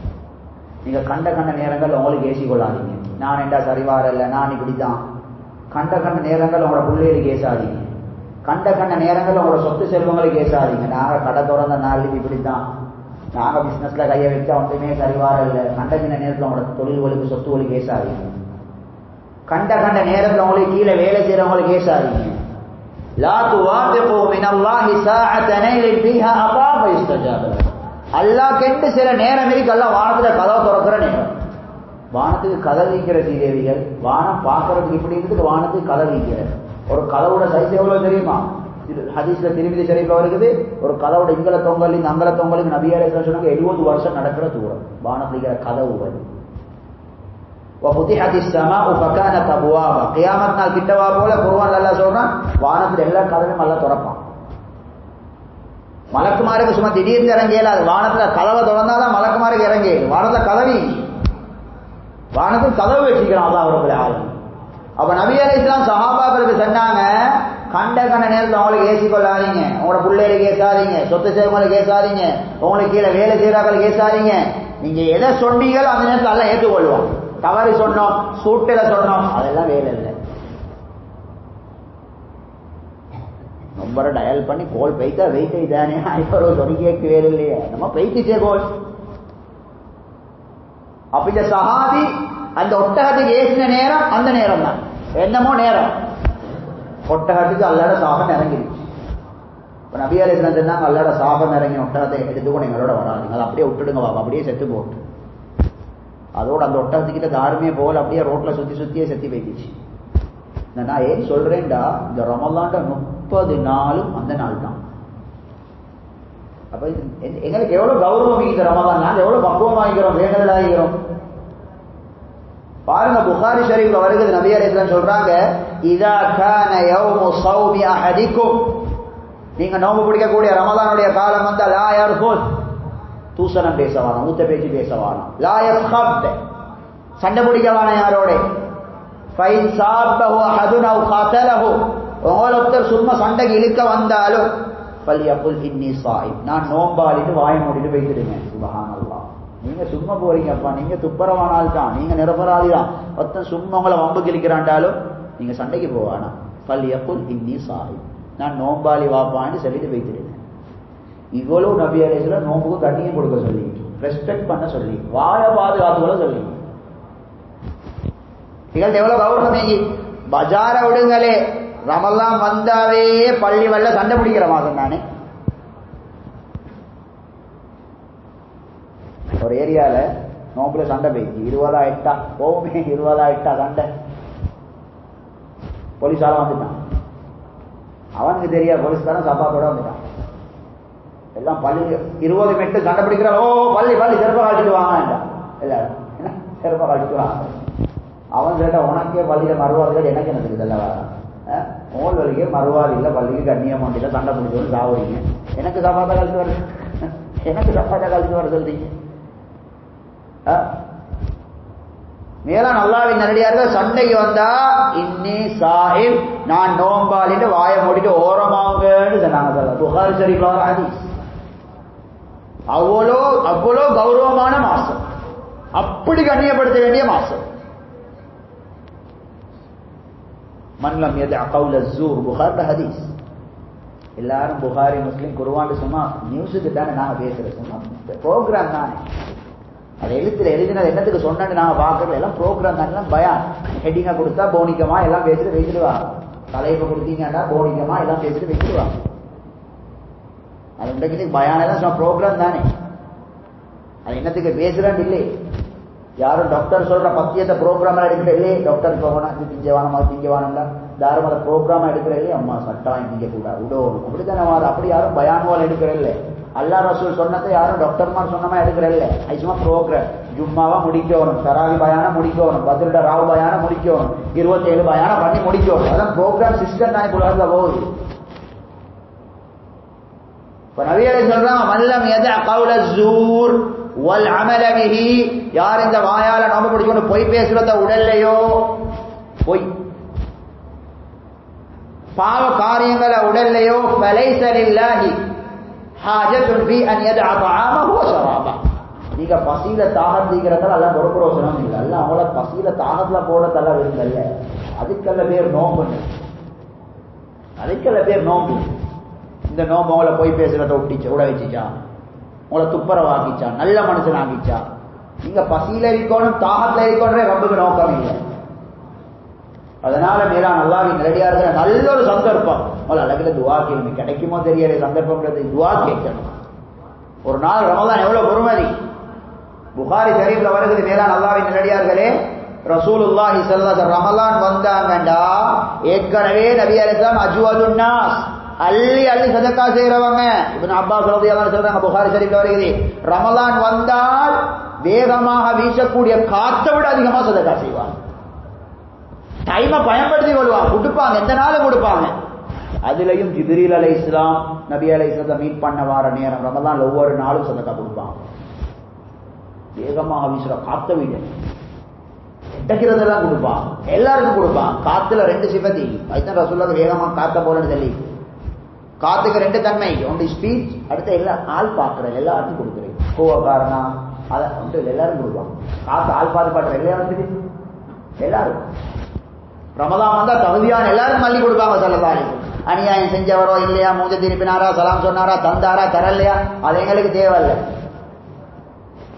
நீங்க கண்ட நேரங்கள் உங்களுக்கு ஏசி கொள்ளாதீங்க. நான் என்றா சரிவார இல்லை, நான் இப்படித்தான். கண்ட நேரங்கள் உங்களோட பிள்ளைகளுக்கு ஏசாதீங்க. கண்ட நேரங்கள் உங்களோட சொத்து செல்வங்களுக்கு ஏசாதீங்க. நாங்க கடை திறந்த நாள் இப்படித்தான், நாங்க பிசினஸ்ல கையை வச்சா ஒன்றுமே சரிவார இல்லை. கண்ட நேரத்தில் உங்களோட தொழில்களுக்கு சொத்துகளுக்கு ஏசாதீங்க. கண்ட நேரத்தில் உங்களுக்கு கீழே வேலை செய்யறவங்களுக்கு ஏசாதீங்க. லா துவாஃபிகு மினல்லாஹி சாஅத்தன் ஃபீஹா அபா ஃபயஸ்தஜாப லக்கும். அல்லாஹ் கெண்டு சில நேரம் இருக்கு, அல்லாஹ் வானத்துல கதவை திறக்கிற நேரம். வானத்துக்கு கதவு வைக்கிற சீதேவிகள், வானம் பார்க்கறதுக்கு இப்படி இருக்குது, வானத்துக்கு கதவு வைக்கிற. ஒரு கதவோட சைஸ் எவ்வளவு தெரியுமா? ஹதீஸ்ல திருமிதி ஷரீஃப்ல வருகிறது, ஒரு கதவோட இங்கல தொங்கல் இந்த அங்கல தொங்கலுக்கு நபி அலைஹிஸ்ஸலாம் சொன்னாங்க 70 வருஷம் நடக்கிற தூரம் வானத்துல இருக்கிற கதவு வருது. وفتحت السماء فكانت ابوابا. கியாமத் நாள் கிட்டவா போல குர்ஆன்ல அல்லாஹ் சொல்றான், வானத்துல எல்லா கதவையும் அல்லாஹ் திறப்பான். மலக்குமாருக்கு சும்மா திடீர்னு இறங்க இயலாது. வானத்துல கதவை திறந்தாதான் மலக்குமாருக்கு இறங்க இயலும். வானத்துல கதவி, வானத்துக்கு கதவு வச்சுக்கிறான் அல்லாஹ் ரப்பல் ஆலமீன். அப்ப நபி அலைஹிஸ்ஸலாம் சஹாபாக்களுக்கு சொன்னாங்க, கண்ட நேரத்தில் அவங்களுக்கு ஏசி கொள்ளாதீங்க, உங்களோட பிள்ளைகளுக்கு ஏசாதீங்க, சொத்து செய்வங்களுக்கு ஏசாதீங்க, உங்களுக்கு கீழே வேலை செய்யறாங்களுக்கு ஏசாதீங்க. நீங்க எதை சொன்னீங்களோ அந்த நேரத்தில் எல்லாம் ஏற்றுக்கொள்வோம். தவறு சொன்னோம், சூட்டில சொன்னோம், அதெல்லாம் வேலை இல்லை. நம்பரை டயல் பண்ணி கோல் பெய்தா வெயிட் தானே, இப்போ சொல்லி கேட்க வேலை இல்லையே, நம்ம பெய்த்துச்சே கோல். அப்ப இந்த சஹாபி அந்த ஒட்டகத்துக்கு ஏசின நேரம் அந்த நேரம் தான், என்னமோ நேரம் ஒட்டகத்துக்கு அல்லாஹ்வுடைய சாபம் இறங்கிடுச்சு. இப்போ நபி அலைஹிஸ்ஸலாம் சொன்னாங்க, அல்லாஹ்வுடைய சாபம் இறங்கி ஒட்டகத்தை எடுத்துக்கொண்டு எங்களோட வராதுங்க, அதை அப்படியே விட்டுடுங்க பாப்பா, அப்படியே செத்து போட்டு. அதோட அந்த ஒட்டகத்துக்கிட்ட தாருமே போல அப்படியே ரோட்ல சுத்தியே செத்து போயிடுச்சு. நான் ஏன் சொல்றேன்டா, இந்த ரமலான்ட 30 நாளும் அந்த நாள் தான். அப்ப எங்களுக்கு எவ்வளவு கௌரவம் இந்த ரமலான், நாங்கள் எவ்வளவு பக்குவம் ஆகிறோம், வேண்டுதல் ஆகிறோம் பாருங்க. புகாரி ஷரீஃப்ல வருகிறது, நபி அலைஹிஸ்ஸலாம் சொல்றாங்க, இதா கான யௌமு ஸௌமி அஹதிக்கும், நீங்க நோம்பு பிடிக்கக்கூடிய ரமலானுடைய காலம் வந்தா, லா யர்ஃபுஸ், தூசணம் பேசவானா, ஊத்த பேச்சு பேசவானா, லா யஸ்ஹப், சண்டை பிடிக்கவானா யாரோட, ஃபைன் சாபஹு அஹதுன் அவ் கதலஹு, ஒருத்தர் சும்மா சண்டைக்கு இழுக்க வந்தாலும் ஃபல்யகுல் இன்னி ஸாயிம், நான் நோம்பாளிட்டு வாய் மூடிட்டு போயிடுங்க. சுப்ஹானல்லாஹ். நீங்க சும்மா போறீங்கப்பா, நீங்க துப்பரவானால் தான், நீங்க நிரபராதி தான். ஒருத்தன் சும்மா உங்களை வம்பு கிழிக்கிறாண்டாலும் நீங்க சண்டைக்கு போவானா, ஃபல்யகுல் இன்னி ஸாயிம், நான் நோம்பாளி வாப்பான்னு சொல்லிட்டு போயிடுங்க. இவ்வளவு நபி அலைஹிஸ்ஸலாம் நோம்புக்கு கண்ணியம் கொடுக்க சொல்லி, ரெஸ்பெக்ட் பண்ண சொல்லி, வாழ பாதுகாத்துக்கொள்ள சொல்லி. இவங்கள்ட்ட எவ்வளவு கௌரவம். பஜார விடுங்களே, ரமலான் வந்தாவே பள்ளி வல்ல சண்டை பிடிக்கிற மாதம் தானே. ஒரு ஏரியால நோம்புல சண்டை போயிடுச்சு. 20,000 போவுமே, 20,000 சண்டை. போலீஸால வந்துட்டான். அவனுக்கு தெரியாது, போலீஸ்காரன் சப்பாத்தோட வந்துட்டான். எல்லாம் பள்ளி 20 மெட்டு சண்டை பிடிக்கிறான். ஓ பள்ளி பள்ளி செருப்பை காட்டிட்டு வாங்க எல்லாரும், என்ன செருப்பை காட்டிட்டு வாங்க. அவன் கேட்ட உனக்கே பள்ளியில மறுவாதிகள் எனக்கு என்னதுக்கு இதெல்லாம் மோல் வலிக்கே மறுவாதி இல்லை, பள்ளிக்கு கண்ணியம் வண்டியில சண்டை பிடிச்சோன்னு சாவறீங்க. எனக்கு சப்பாத்தா கழிச்சு வருது, எனக்கு சப்பாத்தா கழிச்சு வர சொல்றீங்க. மேலான அல்லாஹ்வின் நல்லடியார்கள் சண்டைக்கு வந்தா இன்னி சாஹிப், நான் நோம்பாலிட்டு வாயை மூடிட்டு ஓரமாங்கன்னு சொன்னாங்க. புகாரி ஷரீஃப்ல வர ஹதீஸ். அவ்வளோ கௌரவமான மாசம், அப்படி கண்ணியப்படுத்த வேண்டிய மாசம். மன்லம் யதஅ கௌல ஸூர், புகாரி ஹதீஸ். எல்லாரும் புகாரி முஸ்லிம் குர்ஆன் சும்மா நியூஸுக்கு தானே நாங்க பேசுறோம், சும்மா ப்ரோக்ராம் தானே. அதை எழுதினது என்னத்துக்கு சொன்னு நாங்க பாக்குறது, எல்லாம் ப்ரோக்ராம் தானே, எல்லாம் பயான். ஹெட்டிங்கா கொடுத்தா போனிக்கமா எல்லாம் பேசிட்டு வைக்கிடுவாங்க, தலைப்பு கொடுத்தீங்கன்னா போனிக்கமா எல்லாம் பேசிட்டு வைக்கிடுவாங்க. அது இன்றைக்கு பயானெல்லாம் சும்மா ப்ரோக்ராம் தானே. அது என்னத்துக்கு பேசுறேன் இல்லை. யாரும் டாக்டர் சொல்ற பத்தியத்தை ப்ரோக்ராம் எடுக்கிற இல்லையே, டாக்டர் போகணும் இது திங்கவானமா திங்கவானம்ல தாரும் அதை ப்ரோக்ராமா எடுக்கிற இல்லையே, அம்மா சட்டாயம் திங்க கூடாது விடணும் அப்படித்தானே. அப்படி யாரும் பயான்வால் எடுக்கிற இல்லை. அல்லா ரசூல் சொன்னதை யாரும் டாக்டர்மார் சொன்னமா எடுக்கிற இல்லை. அது சும்மா ப்ரோக்ராம். ஜும்மாவா முடிக்கணும், தராவி பயான முடிக்கணும், பதிலுட ராவ் பயான முடிக்கணும், 27 பயான பண்ணி முடிக்கணும். அதான் ப்ரோக்ராம் சிஸ்டம் தான் உலகத்துல போகுது. இப்ப நபி அலைஹிஸ்ஸலாம் சொல்றாங்க, மல்லம் யதஅ கௌல ஸூர் வல் அமல பிஹி, யார் இந்த வாயால நோம்பு பிடிக்கணும் பொய் பேசுறத உடல்லையோ, பொய் பாவ காரியங்களை உடல்லையோ, ஃபலைஸ லில்லாஹி ஹாஜத்துன் ஃபீ அன் யதஅ தஆமஹு வ ஷராபஹு. நீங்க பசியில தாகம் தீக்கிறதால எல்லாம் ஒரு பிரயோஜனம் இல்லை. எல்லாம் அவங்கள பசியில தாகத்துல போடத்தல்ல விரும்பல. அதுக்கல்ல பேர் நோம்பு, அதுக்கல்ல பேர் நோம்பு. இந்த நோம்பு அவங்கள போய் பேசுறத விட வச்சுச்சா, உங்களை துப்புரவாக்கிச்சா, நல்ல மனுஷன் ஆகிச்சா. நீங்க பசியில இருக்கணும் தாகத்துல இருக்கணும் ரப்புக்கு நோக்கம் இல்லை. அதனால மேலான அல்லாஹ்வின் நல்லடியார்களே, நல்ல ஒரு சந்தர்ப்பம். அழகுல துவா கேள்வி கிடைக்குமோ தெரியல, சந்தர்ப்பம்ன்றது துவா கேட்கணும். ஒரு நாள் ரமலான் எவ்வளவு பொறுமதி. புகாரி ஷரீஃப்ல வருகிறது, மேலான அல்லாஹ்வின் நல்லடியார்களே, ரசூலுல்லாஹி ஸல்லல்லாஹு அலைஹி வஸல்லம் ரமலான் வந்தாங்கண்டா ஏற்கனவே நபி அலைஹிஸ்ஸலாம் அஜ்வதுன் நாஸ், அள்ளி அள்ளி சதக்கா செய்யறவங்க. இப்னு அப்பாஸ் ரலியல்லாஹு அன்ஹு சொல்றாங்க, புகாரி ஷரீஃப்ல வருகிறது, ரமலான் வந்தால் வேகமாக வீசக்கூடிய காற்றை விட அதிகமா சதக்கா செய்வாங்க. டைமை பயன்படுத்தி கொள்வாங்க, கொடுப்பாங்க, எந்த நாளும் கொடுப்பாங்க. அதுலயும் ஜிப்ரீல் அலைஹிஸ்ஸலாம் நபி அலைஹிஸ்ஸலாத்தை மீட் பண்ண வார நேரம் ரமலான் ஒவ்வொரு நாளும் சதக்கா கொடுப்பாங்க. வேகமாக வீசுற காத்த வீடு எட்டக்கிறதெல்லாம் கொடுப்பாங்க, எல்லாருக்கும் கொடுப்பாங்க. காத்துல 2 சிபதி, அதுதான் ரசூலுல்லாஹ் வேகமா காத்த போறன்னு சொல்லி. காத்துக்கு 2 தன்மை, ஒன்று ஸ்பீச், அடுத்த எல்லா ஆள் பாக்குறேன் எல்லாருக்கும் கொடுக்குறேன். கோவக்காரனா அதை எல்லாரும் கொடுப்பாங்க. காத்து ஆள் பார்த்து பாக்குற எல்லாரும் எல்லாரும் ரமலான் வந்தா தகுதியான எல்லாரும் மல்லி கொடுப்பாங்க. ஸல்லல்லாஹு அலைஹி வஸல்லம் அநியாயம் செஞ்சவரோ இல்லையா, மூஞ்ச திருப்பினாரா, சலாம் சொன்னாரா, தந்தாரா, தரலையா, அது எங்களுக்கு தேவையில்லை.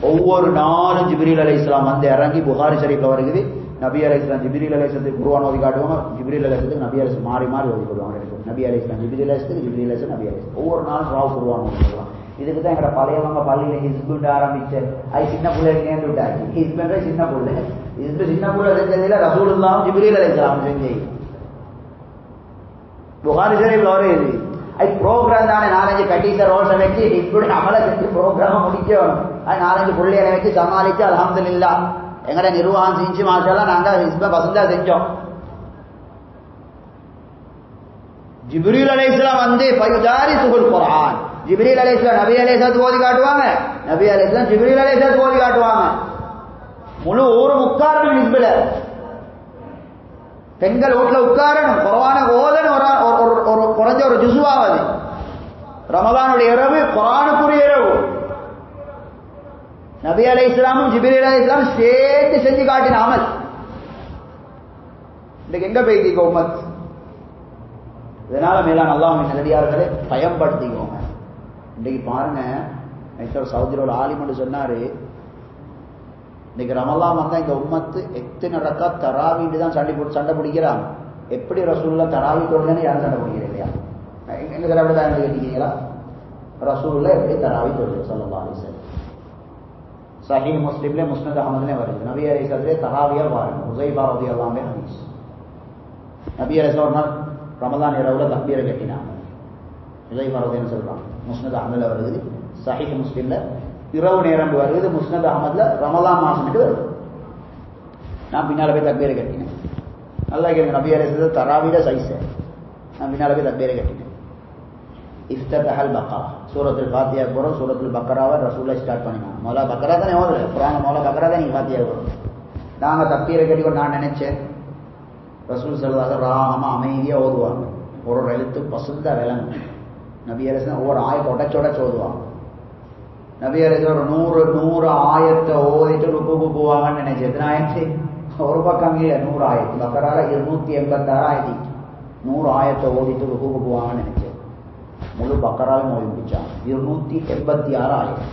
ஒவ்வொரு நாளும் ஜிப்ரீல் அலைஹிஸ்ஸலாம் வந்து இறங்கி புகாரி ஷரீஃப்ல வருகிறது. நபி அலைஹிஸ்ஸலாம் ஜிப்ரீல் அலைஹிஸ்ஸலாத்துக்கு குர்ஆன் ஓதி காட்டுவாங்க, ஜிப்ரீல் அலைஹிஸ்ஸலாத்துக்கு நபி அலைஹிஸ்ஸலாம் மாறி மாறி ஓதி கொடுவாங்க. நபி அலைஹிஸ்ஸலாம் ஜிப்ரீல் அலைஹிஸ்ஸலாத்துக்கு, ஜிப்ரீல் அலைஹிஸ்ஸலாம் நபி அலைஹிஸ்ஸலாம் ஒவ்வொரு நாளும் ராவ் குர்ஆன் ஓதி கொடுவாங்க. இதுக்கு தான் எங்கட பழையவங்க பள்ளியில ஹிஸ்புன்னு ஆரம்பிச்சு அது சின்ன பிள்ளைக்கு நேர்ந்து விட்டாச்சு. ஹிஸ்புன்ற சின்ன பிள்ளை, ஹிஸ்பு சின்ன பிள்ளை செஞ்சதில்ல, ரசூலுல்லாஹ் ஜிப்ரீல் அலைஹிஸ்ஸலாம் செஞ்சு. புகாரி ஷரீஃப்ல வருது, அது ப்ரோக்ராம் தானே. 4-5 கட்டீசர் ரோல்ஸை வச்சு இப்படி அமலை செஞ்சு ப்ரோக்ராம முடிக்கணும். அது 4-5 பிள்ளைகளை வச்சு சமாளிச்சு அல்ஹம்துலில்லாஹ் எங்கட நிர்வாகம் செஞ்சு மாஷாஅல்லாஹ் நாங்க ஹிஸ்ப பசந்தா செஞ்சோம். ஜிப்ரீல் அலைஹிஸ்ஸலாம் வந்து ஃபயுதாரிசுல் குர்ஆன், ஜிப்ரீல் அலைஹிஸ்ஸலாம் நபி அலைஹிஸ்ஸலாம் ஓதி காட்டுவாங்க, நபி அலைஹிஸ்ஸலாம் ஜிப்ரீல் அலைஹிஸ்ஸலாம் ஓதி காட்டுவாங்க. முழு ஊரும் உட்காரணும் ஹிஸ்பில, பெண்கள் வீட்டுல உட்காரணும், குர்ஆனை ஓதணும். ஒரு குறைஞ்ச ஒரு ஜுஸ்வாவது ரமலானுடைய இரவு குர்ஆனுக்குரிய இரவு. நபி அலைஹிஸ்ஸலாமும் ஜிப்ரீல் அலைஹிஸ்ஸலாம் சேர்த்து செஞ்சு காட்டின அமல் இன்னைக்கு எங்க போய்க்கு உம்மத். இதனால மேலான அல்லாஹ்வின் நல்லடியார்களே பயன்படுத்திக்கோங்க. இன்றைக்கு பாருங்க, சவுதியில் ஒரு ஆலிமன்னு சொன்னாரு, இன்னைக்கு ரமலான் வந்தா இந்த உம்மத்து எத்தனை ரக்கா தராவிட்டு தான் சண்டை பிடிக்கிறாங்க. எப்படி ரசூலுல்லாஹ் தராவி தொழுதுன்னு யாரும் சண்டை பிடிக்கிறேன் இல்லையா? எங்க தராவில தான் கேட்டீங்களா? ரசூலுல்லாஹ் எப்படி தராவி தொழுது ஸல்லல்லாஹு அலைஹி வஸல்லம். சஹீஹ் முஸ்லிம்ல முஸ்னத் அஹ்மத்ல வருது. நபி அலைஹிஸ்ஸலாத்து தராவியா பாருங்க. ஹுஸைஃபா রাদিয়াল্লাহு அன்ஹு ஹதீஸ். நபி அலைஹிஸ்ஸலாம் ரமலான் இரவுல தக்பீரை கட்டினாங்க. ஹுஸைஃபா রাদিয়াল্লাஹு சொல்றாங்க. முஸ்னத் அஹ்மத்ல வருது, சஹீஹ் முஸ்லிம்ல இரவு நேரம் வருது, முஸ்னத் அஹ்மத்ல ரமலான் மாசத்துக்கு வருது. நான் பின்னால போய் தக்பீரை கட்டினேன். நல்லா கேளுங்க, நபி அலைஹிஸ்ஸலாம் தராவில சைஸ். நான் பின்னால போய் தக்பீரை கட்டினேன். இஃப்தஹல் பக்கரா, சூரத்துல் ஃபாத்திஹா போறோம். சூரத்துல் பக்கராவை ரசூலுல்லாஹ் ஸ்டார்ட் பண்ணினாங்க. மௌலா பக்கரா தானே ஓதுற குர்ஆன், மௌலா பக்கரா தான் நீங்க ஃபாத்திஹா போறோம். நாங்க தக்பீரை கட்டி நான் நினைச்சேன் ரசூல் ஸல்லல்லாஹு அலைஹி வஸல்லம் ராகமா அமைதியா ஓதுவாங்க. ஒரு எழுத்து பசுந்தா விளங்கும். நபி அலைஹிஸ்ஸலாம் ஒவ்வொரு ஆயத்தை உடைச்சு ஓதுவாங்க. நபி அலைஹிஸ்ஸலாம் 100 ஆயத்தை ஓதிட்டு ருக்குக்கு போவாங்கன்னு நினைச்சேன். எத்தனை ஆயத்து? ஒரு பக்கம் இல்ல, 100 ஆயத்து. பக்கரால 286 ஆயத்தி 100 ஆயத்தை ஓதிட்டு ருக்குக்கு போவாங்கன்னு நினைச்சேன். முழு பக்கராவும் ஓதி முடிச்சாங்க. 286 ஆயத்து,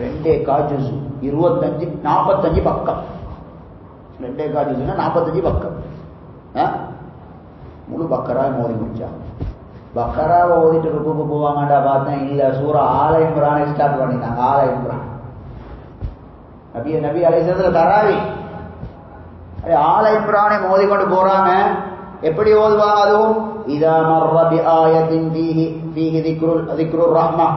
2 ஜுஸ், 45 பக்கம். 2 ஜுஸ்னா 45 பக்கம். முழு பக்கராவும் ஓதி முடிச்சாங்க. பக்கராவை ஓதிட்டு ருக்குக்கு போவாங்கடா பார்த்தேன், இல்ல சூரா ஆல இம்ரானை ஸ்டார்ட் பண்ணிட்டாங்க. ஆல இம்ரான் நபி அலைஹிஸ்ஸலாம் தராவி ஆல இம்ரானை மோதி கொண்டு போறாங்க. எப்படி ஓதுவாங்க? அதுவும் இதா மர்ர பி ஆயத்தின் ஃபீஹி திக்ருர் ரஹ்மா,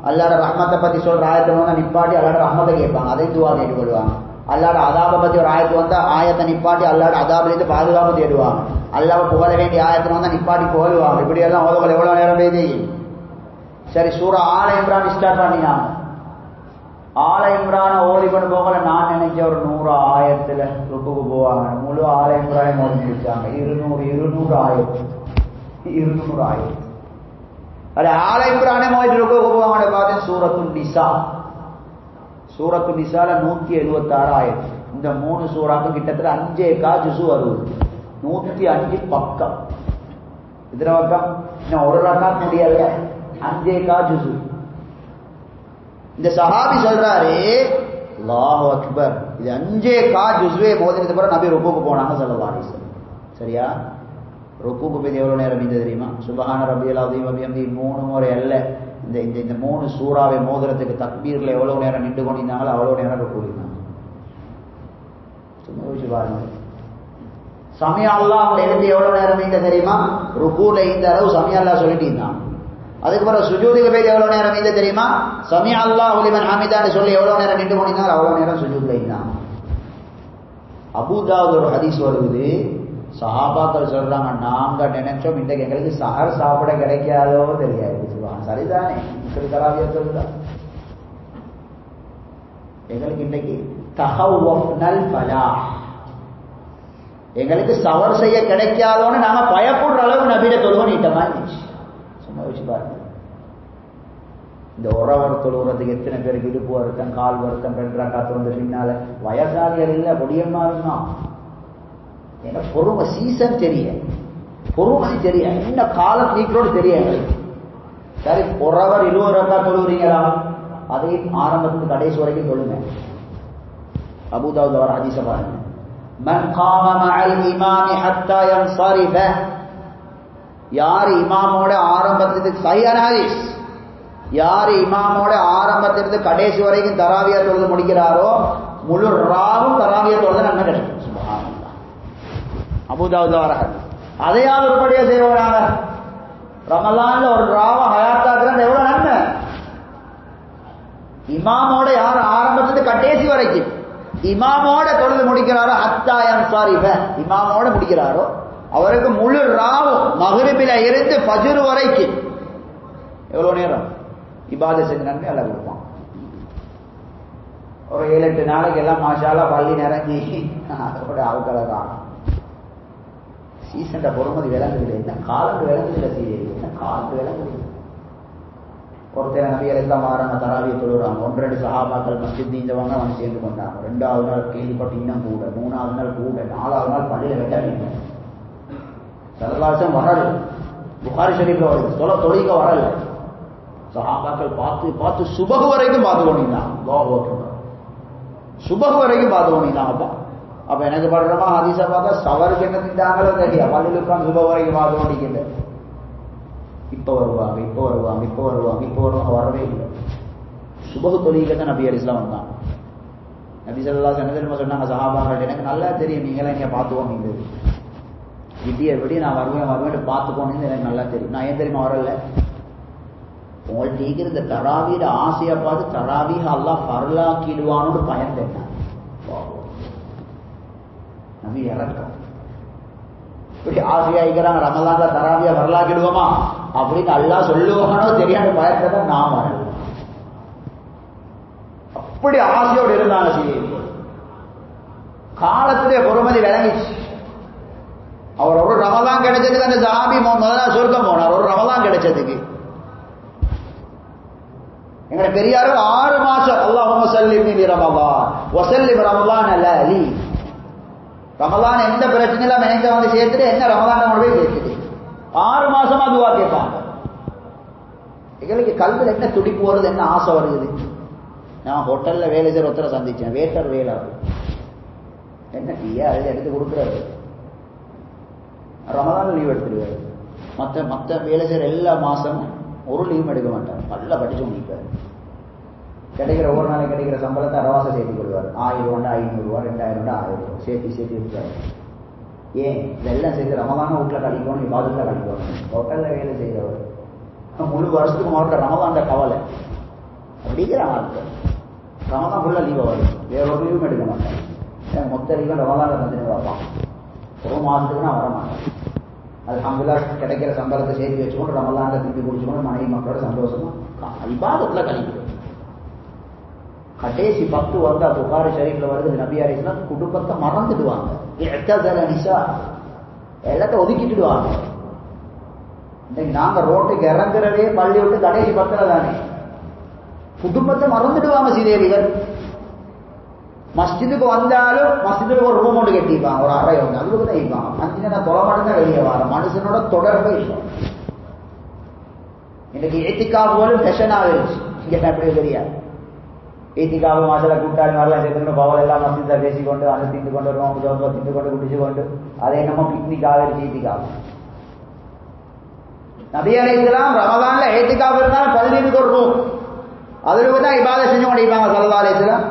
அல்லாஹ்ட ரஹ்மத்தை பத்தி சொல்ற ஆயத்தை வந்து நிப்பாட்டி அல்லாஹ்ட ரஹ்மத்தை கேட்பாங்க. அதை துஆ கேட்டு கொள்வாங்க. அல்லாஹ்ட அதாபை பத்தி ஒரு ஆயத்து வந்தா ஆயத்தை நிப்பாட்டி அல்லாஹ்ட அதாபிலிருந்து பாதுகாப்பு தேடுவாங்க. அல்லாஹ்வை புகழ வேண்டிய ஆயத்தை வந்தா நிப்பாட்டி புகழுவாங்க. இப்படி எல்லாம் ஓதுகள் எவ்வளவு நேரம் பேசி. சரி, சூரா ஆல இம்ரான் ஸ்டார்ட் பண்ணினாங்க. ஆல இம்ரான ஓதி கொண்டு போகல. நான் நினைச்ச ஒரு 100 ஆயத்துல ருக்குக்கு போவாங்க. முழு ஆல இம்ரானை ஓதி முடிச்சாங்க. 200 ஆயத்து. 200 ஆயத்து. அது ஆல இம்ரானை ஓதி ருக்குக்கு போவாங்க. பார்த்தேன் சூரத்துல் நிசா. சூரத்துல் நிசால 176 ஆயத்து. இந்த 3 சூறாக்கு கிட்டத்தட்ட 5 ஜுஸ் வருது. 105 பக்கம். இதுல பக்கம் இன்னும் ஒரு ரக்காத் முடியல. 5 ஜுஸ். இந்த சஹாபி சொல்றாரு, அல்லாஹு அக்பர், இது 5 ஜுஸ்வே மோதினது பிறகு நபி ருக்குக்கு போனாங்க ஸல்லல்லாஹு அலைஹி வஸல்லம். சரியா? ருக்குக்கு போய் எவ்வளவு நேரம் இருந்தது தெரியுமா? சுப்ஹான ரப்பியல் அஸீம் வ பிஹம்தி 3 முறை அல்ல. இந்த 3 சூறாவை மோதுறதுக்கு தக்பீர்ல எவ்வளவு நேரம் நின்று கொண்டிருந்தாங்களோ அவ்வளவு நேரம் ருக்குல இருந்தாங்க. சும்மா யோசிச்சு பாருங்க. சமியா அல்லாஹ் இருந்து எவ்வளவு நேரம் இருந்த தெரியுமா? ருக்குல இந்த அளவு சமியா அல்லாஹ் சொல்லிட்டு இருந்தாங்க. அதுக்கு பிறகு சுஜூதுக்கு போய் எவ்வளவு நேரம் இருந்த தெரியுமா? சமியா அல்லாஹு லிமன் ஹமிதான்னு சொல்லி எவ்வளவு நேரம் நின்று கொண்டிருந்தாங்க அவ்வளவு நேரம் சுஜூதுல இருந்தாங்க. அபூ தாவூத் ஒரு ஹதீஸ் வருது. சஹாபாக்கள் சொல்றாங்க, நாங்க நினைச்சோம் இன்றைக்கு எங்களுக்கு சஹர் சாப்பிட கிடைக்காதோ தெரியாது. சரிதானே? இப்படி தராவியா சொல்லுதா? எங்களுக்கு இன்றைக்கு தஹவ்வஃப்னல் ஃபலாஹ், எங்களுக்கு சவர் செய்ய கிடைக்காதோன்னு நாம பயப்படுற அளவு நபியிட தொழுவோம் நீட்டமா இருந்துச்சு. சும்மா வச்சு பாருங்க. இந்த உறவர் தொழுவுறதுக்கு எத்தனை பேருக்கு இடுப்பு வருத்தம், கால் வருத்தம், 2 ரக்காத் வந்து பின்னால வயசாளிகள் இல்ல பொடியம்மா இருந்தான். ஏன்னா பொறுமை சீசன் தெரிய, பொறுமை தெரிய, என்ன காலம் நீக்கிறோடு தெரிய எங்களுக்கு. சரி, உறவர் 20 ரக்காத் தொழுவுறீங்களா? அதையும் ஆரம்பத்துக்கு கடைசி வரைக்கும் சொல்லுங்க. அபூ தாவூத் வர ஹதீஸ பாருங்க. மன் காம மஅல் இமாமி ஹத்தா யன்ஸரிஃப, யார் இமாமோட ஆரம்பத்திலிருந்து சரியான ஹதீஸ், யார் இமாமோட ஆரம்பத்திலிருந்து கடைசி வரைக்கும் தராவியா தொழுது முடிக்கிறாரோ முழு ராவும் தராவியா தொழுது நன்மை கிடைக்கும். சுப்ஹானல்லாஹ். அபூ தாவூத் வர ஹதீஸ். அதையாவது ஒருபடியா செய்வாங்க. ரமலான்ல ஒரு ராவ ஹயாத்தாக்குறது எவ்வளவு நன்மை. இமாமோட யார் ஆரம்பத்திலிருந்து கடைசி வரைக்கும் இமாமோட தொழுது முடிக்கிறாரோ ஹத்தா யன்ஸரிஃப, இமாமோட முடிக்கிறாரோ அவருக்கு முழு ராவும் மக்ரிபில இருந்து ஃபஜ்ர் வரைக்கும் எவ்வளவு நேரம் இபாதத் செஞ்ச நன்மை எல்லாம் கொடுப்பான். ஒரு 7-8 நாளைக்கு எல்லாம் மாஷாலா பள்ளி நிறங்கி அதோட ஆட்களை காணும். சீசன் பொறுமதி விளங்குது. என்ன காலத்து விளங்குதில்லை, சீரியல் என்ன காலத்து விளங்குது. ஒருத்தர் நபி எல்லாம் மாறாங்க, தராவியை தொழுறாங்க. 1-2 சஹாபாக்கள் மஸ்ஜித் நீந்தவங்க வந்து சேர்ந்து கொண்டாங்க. 2வது நாள் கேள்விப்பட்டு இன்னும் கூட, 3வது நாள் கூட, 4வது நாள் பள்ளியில வெட்டவீங்க. சல்லல்லாஹு வரல, புகாரி ஷரீஃப்ல வருது. தொழிக்க வரல. சஹாபாக்கள் பார்த்து பார்த்து சுபகு வரைக்கும் பார்த்து கொண்டிருந்தாங்க. சுபகு வரைக்கும் பார்த்து கொண்டிருந்தாங்கப்பா. அப்ப எனக்கு படுறமா ஹதீஸா பார்த்தா சவருக்கு என்ன திட்டாங்களோ தெரியா, பள்ளியில் உட்காந்து சுபகு வரைக்கும் பார்த்து கொண்டிருக்கின்ற. இப்ப வருவாங்க, இப்ப வருவாங்க, இப்ப வருவாங்க, இப்ப வருவாங்க, வரவே இல்லை. சுபகு தொழில தான் நபி அலைஹிஸ்ஸலாம் வந்தாங்க. நபி ஸல்லல்லாஹு அலைஹி வஸல்லம் சொன்னாங்க சஹாபாக்கள், எனக்கு நல்லா தெரியும் நீங்களாம் இங்கே பார்த்துக்கோங்க, விடிய விடிய நான் வருவேன் பார்த்துக்கோன்னு எனக்கு நல்லா தெரியும். நான் ஏன் தெரியுமா வரல, உங்கள்கிட்ட இருக்கிற இந்த தராவியோட ஆசையை பார்த்து தராவிய அல்லாஹ் ஃபர்லாக்கிடுவான்னு பயந்தேன். நபி இறக்கம் இப்படி ஆசையா இருக்கிறாங்க, ரமலான்ல தராவியா ஃபர்லாக்கிடுவோமா அப்படின்னு அல்லாஹ் சொல்லுவானோ தெரியாத பயத்தை தான் நான் வரல. அப்படி ஆசையோடு இருந்தாங்க. காலத்திலே பொறுமதி விளங்கிச்சு. அவர் ஒரு ரமலான் கிடைச்சதுக்கு அந்த சஹாபி முதல்ல சொர்க்கம் போனார். ஒரு ரமலான் கிடைச்சதுக்கு எங்க பெரியார் 6 மாசம் அல்லாஹும்ம ஸல்லிம்னி ரமலான் வஸல்லிம் ரமலான் லி. ரமலான் எந்த பிரச்சனையில நினைக்க வந்து சேர்த்துட்டு என்ன ரமலான் கொண்டு போய் சேர்த்துட்டு 6 மாசமா துவா கேட்பாங்க. எங்களுக்கு கல்வியில் என்ன துடிப்பு வருது, என்ன ஆசை வருது. நான் ஹோட்டல்ல வேலை செய்யற ஒருத்தரை சந்திச்சேன், வேட்டர் வேலை. என்ன டீயா அதை எடுத்து கொடுக்குறாரு, ரமலான் லீவ் எடுத்துடுவாரு. மற்ற வேலை செய்யற எல்லா மாசமும் ஒரு லீவும் எடுக்க மாட்டார். நல்லா படிச்சு முடிப்பார். கிடைக்கிற ஒரு நாளைக்கு கிடைக்கிற சம்பளத்தை அரவாசம் சேர்த்து கொள்வார். 1000 ரூபா 500 ரூபா 2000 ரூபா 1000 ரூபா சேர்த்து இருக்காரு. ஏன் இதெல்லாம் சேர்த்து ரமலான வீட்டில் கழிக்கணும், இபாதத்தில் கழிக்கணும். ஹோட்டல்ல வேலை செய்கிறவர் முழு வருஷத்துக்கு மாவட்ட ரமலான் கவலை அப்படிங்கிற ஆட்கள் ரமலான் ஃபுல்லாக லீவ் ஆகும். வேற ஒரு லீவும் எடுக்க மாட்டேன். மொத்த லீவும் ரமலான தந்துட்டு பார்ப்பான். ஒரு மாதத்துக்கு நான் வரமாட்டேன். அல்ஹம்துலில்லாஹ் கிடைக்கிற சம்பளத்தை சேர்த்து வச்சுக்கொண்டு ரமலான்ல திருப்பி குடிச்சுக்கொண்டு மனைவி மக்களோட சந்தோஷமா இபாதத்துல கழிக்கிறோம். கடைசி 10 வந்தா புகாரி ஷரீஃப்ல வருது, நபி அலைஹிஸ்ஸலாம் குடும்பத்தை மறந்துடுவாங்க. எல்லாத்தையும் ஒதுக்கிட்டுடுவாங்க. இன்னைக்கு நாங்க ரோட்டுக்கு இறங்குறதே பள்ளி விட்டு கடைசி 10 தானே. குடும்பத்தை மறந்துடுவாங்க சீதேவிகள். மஸ்ஜிதுக்கு வந்தாலும் மஸ்ஜிதுக்கு ஒரு ரூம் ஒன்று கட்டிப்பாங்க, ஒரு அறை ஒன்று அதுக்கு தான் இருப்பாங்க. 5 நேரம் தொலை மட்டும்தான் வெளியே வர மனுஷனோட தொடர்பு இல்லை. இன்னைக்கு ஏத்திக்காவு போலும் ஃபெஷனாக இருந்துச்சு. இங்கே எப்படி தெரியாது, ஏத்திக்காவு மாசல கூட்டாளி மாதிரிலாம் சேர்த்துக்கணும், பவல் எல்லாம் மஸ்ஜிதில் பேசிக்கொண்டு அதை திண்டு கொண்டு வருவோம், திண்டு கொண்டு குடிச்சு கொண்டு அதை நம்ம பிக்னிக் ஆகிடுச்சு. ஏத்திக்காவு நபி அலைஹிஸ்ஸலாம் ரமலான்ல ஏத்திக்காவு இருந்தாலும் பள்ளிக்கு ஒரு ரூம் அதுக்கு தான் இபாதத் செஞ்சு கொண்டு இருப்பாங்க. ஸல்லல்லாஹு அலைஹி வஸல்லம்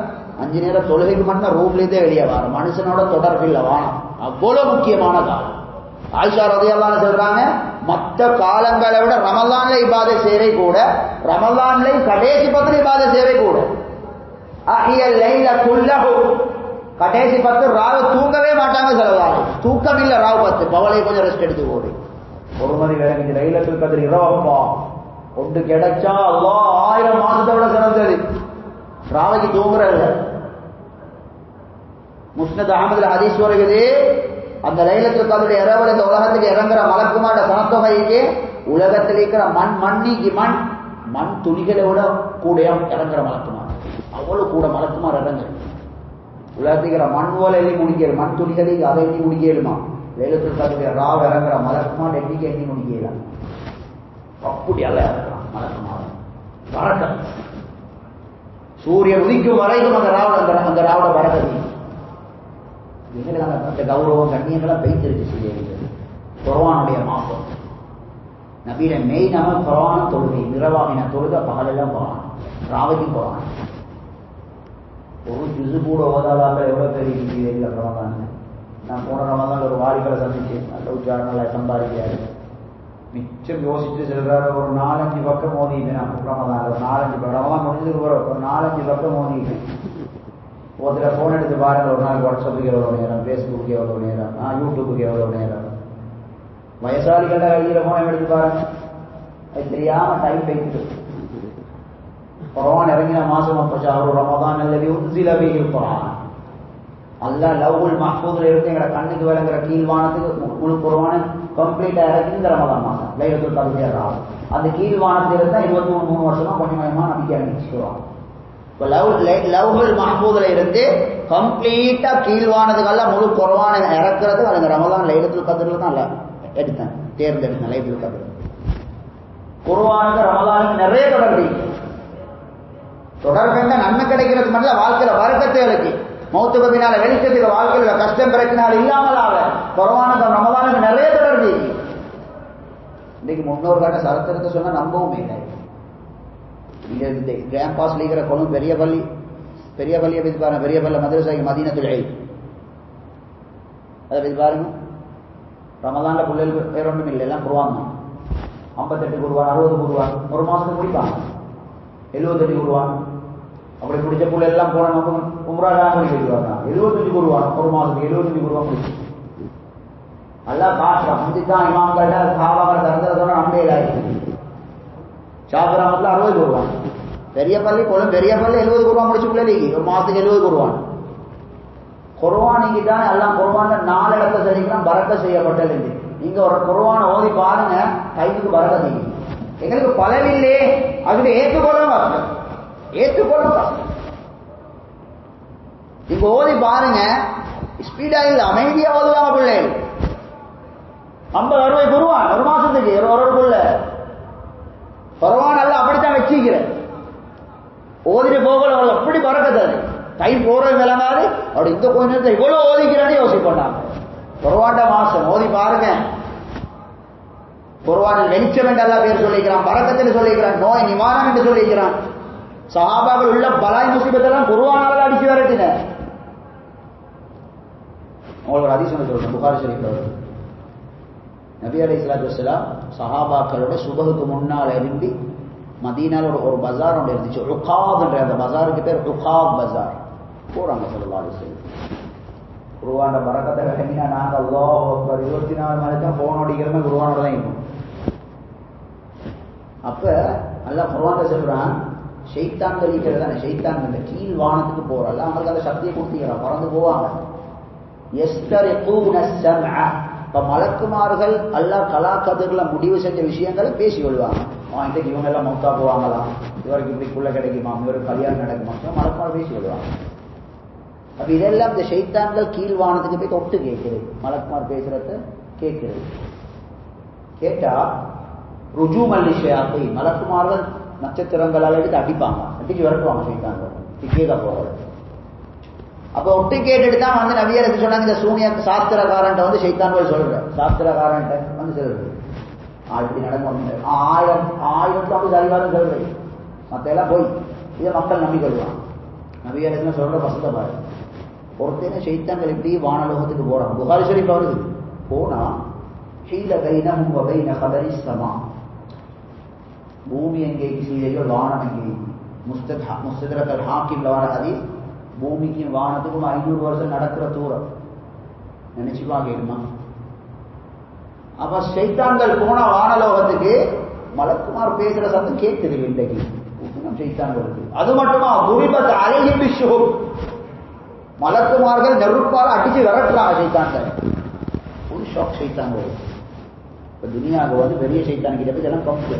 5 நேரம் தொழுகைக்கு மட்டும் ரூம்லேருந்தே வெளியே வர மனுஷனோட தொடர்பு இல்லை வானம். அவ்வளவு முக்கியமான காலம். ஆயிஷா ரலியல்லாஹு அன்ஹா சொல்றாங்க, மற்ற காலங்களை விட ரமலான்ல இபாதத் சேவை கூட, ரமலான்ல கடைசி 10 இபாதத் சேவை கூட. அஹியல் லைல குல்லஹு, கடைசி 10 ராவு தூங்கவே மாட்டாங்க. ஸல்லல்லாஹு தூக்கம் இல்லை ராவு 10 பவலை கொஞ்சம் ரெஸ்ட் எடுத்து ஓடி ஒரு மணி வேலை லைலத்துல் கத்ர் இரவப்பா ஒன்று கிடைச்சா அல்லாஹ் 1000 மாசத்தை விட சிறந்தது. ராவைக்கு தூங்குறல்ல. முஸ்னத் அஹ்மதுல ஹதீஸ் வருகிறது, அந்த லைலத்துல் கத்ருடைய இரவுல இந்த உலகத்துக்கு இறங்குற மலக்குமாரோட சனத்தொகைக்கு உலகத்தில் இருக்கிற மண் துணிகளை விட கூட இறங்குற மலக்குமார். அவ்வளவு கூட மலக்குமார் இறங்குற உலகத்துக்கு இருக்கிற மண் போல எண்ணி முடிக்கல, மண் துணிகளுக்கு அதை எண்ணி முடிக்கலுமா. லைலத்துல் கத்ருடைய ராவ் இறங்குற மலக்குமார் எண்ணிக்கை எண்ணி முடிக்கலாம். அப்படியெல்லாம் இறங்குறான் மலக்குமார். வரட்டும் சூரியன் உதிக்கும் வரைக்கும் அந்த ராவோட பரகதி அந்த கௌரவம் கண்ணியங்களாம் பெய்திருச்சு. குர்ஆனுடைய மாசம் நபியில மெயின் அமல் குர்ஆன் தொழுகை. இரவாமின தொழுகை, பகலெல்லாம் குர்ஆன், ராவைக்கும் குர்ஆன். ஒரு ஜுஸு கூட ஓதாதாக்கள் எவ்வளோ பெரிய இல்லை ரமலான். நான் போன ரமலான் ஒரு வாலிபரை சந்திச்சேன். நல்ல உச்சாரம் நல்லா சம்பாதிக்காரு. மிச்சம் யோசிச்சு செல்றாரு. ஒரு 4-5 பக்கம் ஓதிட்டேன். நான் ரமலான் ஒரு 4-5 பக்கம் ரமலான் முடிஞ்சதுக்கு ஒரு 4-5 பக்கம் ஓதிட்டேன். ஒருத்தர ஃபோன் எடுத்து பாருங்க, ஒரு நாள் வாட்ஸ்அப்புக்கு எவ்வளோ நேரம், ஃபேஸ்புக்கு எவ்வளோ நேரம், யூடியூபுக்கு எவ்வளோ நேரம். வயசாளிகள கையில் ஃபோனை எடுத்து பாருங்க, அது தெரியாம டைம் போய்ட்டு. குர்ஆன் இறங்கின மாசம் அப்போ அவர் ரமலான் அல்லது உன்சில பிஹி குர்ஆன். அல்லாஹ் லவ்ஹுல் மஹ்ஃபூஸ்ல இருந்து எங்களை கண்ணுக்கு விளங்குற கீழ்வானத்துக்கு முழு குர்ஆனை கம்ப்ளீட்டா இறக்கி இந்த ரமலான் மாசம் லைலத்துல் கத்ர் ராவ். அந்த கீழ்வானத்தில் இருந்தால் 23 வருஷமா கொஞ்சம் கொஞ்சமா நம்பிக்கை அனுப்பிச்சுக்கிறோம். இப்போ லவ்ஹுல் மஹ்ஃபூஸ்ல இருந்து கம்ப்ளீட்டா கீழ்வானதுக்கெல்லாம் முழு குர்ஆனை இறக்குறது அந்த ரமலான் லைலத்துல் கத்ர்ல தான் எடுத்தேன், தேர்ந்தெடுத்தேன் லைலத்துல் கத்ர். குர்ஆனுக்கு ரமலானுக்கு நிறைய தொடர்பு. தொடர்பு நன்மை கிடைக்கிறது மட்டும் வாழ்க்கையில வரக்கத்துகளுக்கு, மௌத்துக்கு பின்னால வெளிச்சத்துக்கு, வாழ்க்கையில கஷ்டம் பிரச்சனை இல்லாமலாக குர்ஆனுக்கு ரமலானுக்கு நிறைய தொடர்பு. இன்னைக்கு முன்னோர்கான சரித்திரத்தை சொன்னா நம்பவும் இல்லை. நீங்க இந்த கேம்பஸ்ல இருக்கிற கொழும்பு பெரிய பள்ளியை பத்தி பாருங்க. பெரிய பள்ளி மதரசாக்கு மதீனத்துல் இல்ம் அதை பத்தி பாருங்க. ரமலான்ல பிள்ளைகளுக்கு வேற ஒன்றும் இல்லை, எல்லாம் குர்ஆன் தான். 58 குர்ஆன் 60 குர்ஆன் ஒரு மாசத்துக்கு குடிப்பாங்க. 78 குர்ஆன் அப்படி குடிச்ச பிள்ளை எல்லாம் போன உம்ராலாம் பண்ணி வைக்கிறாங்க. 75 குர்ஆன் ஒரு மாசத்துக்கு 75 குர்ஆன் குடிச்சு அல்லாஹ் காட்டுறான். முந்தித்தான் இமாம்கள்ட்ட சஹாபாக்கள் தரதோட நம்பையில் ஆயிடுச்சு. ஷாஃபிரஹ்மத்துல 60 குர்ஆன். பெரிய பள்ளி கொழும்பு பெரிய பள்ளி 70 குர்ஆன் முடிச்சு பிள்ளைக்கு ஒரு மாசத்துக்கு 70 குர்ஆன். குர்ஆனிக்கு தான் எல்லாம் குர்ஆன்ல 4 இடத்துல சரிக்கலாம் பரக்கத் செய்யப்பட்டது. நீங்க ஒரு குர்ஆனை ஓதி பாருங்க, கைக்கு பரக்கத் செய்யும். எங்களுக்கு பலவில்லை, அதுக்கு ஏற்றுக்கொள்ள நீங்க ஓதி பாருங்க. ஸ்பீடா இல்ல, அமைதியா ஓதுவாங்க பிள்ளைகள். 50-60 குர்ஆன் ஒரு மாசத்துக்கு ஒருவருக்குள்ள குர்ஆன் எல்லாம் அப்படித்தான் வச்சுக்கிற. ஓதிட்டு போகல அப்படி பரக்கத் அது டைம் போறது விளங்காது. அப்படி இந்த கொஞ்ச நேரத்தை இவ்வளவு ஓதிக்கிறான்னு யோசிப்பாங்க. குர்ஆன் மாசம் ஓதி பாருங்க. குர்ஆனில் வெளிச்சம் என்று அல்லாஹ் பேர் சொல்லிக்கிறான், பரக்கத்தில் சொல்லிக்கிறான், நோய் நிவாரணம் என்று சொல்லிக்கிறான். சஹாபாக்கள் உள்ள பலாய் முசீபத்தெல்லாம் குர்ஆனால அடிச்சு வரட்டின. உங்களுக்கு ஒரு ஹதீஸ் சொல்றேன், புகாரி ஷரீஃப்ல வருது. நபி அலைஹிஸ்ஸலாத்து வஸ்ஸலாம் சஹாபாக்களோட சுபஹுக்கு முன்னால் இருந்து மதீனால ஒரு பஜார் ஒன்று இருந்துச்சு. உகாப் என்ற அந்த பஜாருக்கு பேர் உகாப் பஜார். போறாங்க ஸல்லல்லாஹு அலைஹி வஸல்லம். குர்ஆன பரக்கத்தை விளங்கினா நாங்க அல்லாஹ் அக்பர் 24 மணி நேரம் போன் அடிக்கிறோமே குர்ஆனோட தான் இருக்கும். அப்ப அல்லாஹ் குர்ஆன்ல சொல்றான், ஷைத்தான்கள் இருக்கிறதானே, ஷைத்தான்கள் கீழ் வானத்துக்கு போறாங்க. அவங்களுக்கு அந்த சக்தியை கொடுத்துக்கிறான், பறந்து போவாங்க. யஸ்தரிகூன ஸம்அ, இப்ப மலக்குமார்கள் அல்லாஹ் கலாக்கதிர்ல முடிவு செஞ்ச விஷயங்களை பேசி கொள்வாங்க. இன்றைக்கு இவங்க எல்லாம் மௌத்தா போவாங்களாம், இவருக்கு இப்படி புள்ள கிடைக்குமா, இவருக்கு கல்யாணம் நடக்குமா, மலக்குமார் பேசி கொள்வாங்க. அப்ப இதெல்லாம் இந்த ஷைத்தான்கள் கீழ்வானத்துக்கு போய் தொட்டு கேட்கிறது, மலக்குமார் பேசுறத கேட்கிறது. கேட்டா ருஜூமல் லிஷயாத்தி, மலக்குமார்கள் நட்சத்திரங்களால் எடுத்து அடிப்பாங்க, அடிச்சு விரட்டுவாங்க ஷைத்தான்கள் கேட்க போறது. அப்ப ஒட்டு கேட்டுட்டு தான் வந்து நபி எடுத்து சொன்னாங்க, இந்த சூனிய சாஸ்திரக்காரன்ட்ட வந்து ஷைத்தான்கள் சொல்ற, சாஸ்திரக்காரன்ட்ட வந்து சொல்றது ஆழ்த்தி நடக்கும் 1000 அப்படி அறிவாரம் சொல்றது, மற்ற எல்லாம் போய் இதை மக்கள் நம்பி கொள்வாங்க. நபி எடுத்து சொல்ற வசந்த பாரு. ஒருத்தன ஷைத்தான்கள் இப்படி வானலோகத்துக்கு போறாங்க. புகாரி ஷரீஃப் வருது. போனா ஹீல பைனஹும் வ பைன கதரிஸ் ஸமா, பூமி எங்கே கீழேயோ வானம் எங்கே. முஸ்தத்ரகல் ஹாக்கிம்ல வர ஹதீஸ், பூமிக்கு வானத்துக்கும் 500 வருஷம் நடக்கிற தூரம் நினைச்சு பாக்கணுமா? அப்ப ஷைத்தான்கள் போன வானலோகத்துக்கு மலக்குமார் பேசுற சத்தம் கேட்குது இன்றைக்கு ஷைத்தான்களுக்கு. அது மட்டுமா, துரிபத் அலைஹிம் பிஷ்ஷுஹும், மலக்குமார்கள் நெருப்பால் அடிச்சு விரட்டுறாங்க ஷைத்தான்கள். ஒரு ஷாக் ஷைத்தான்கள். இப்ப துனியாவுக்கு வந்து பெரிய ஷைத்தான் கிட்ட போய் எல்லாம் கம்பு,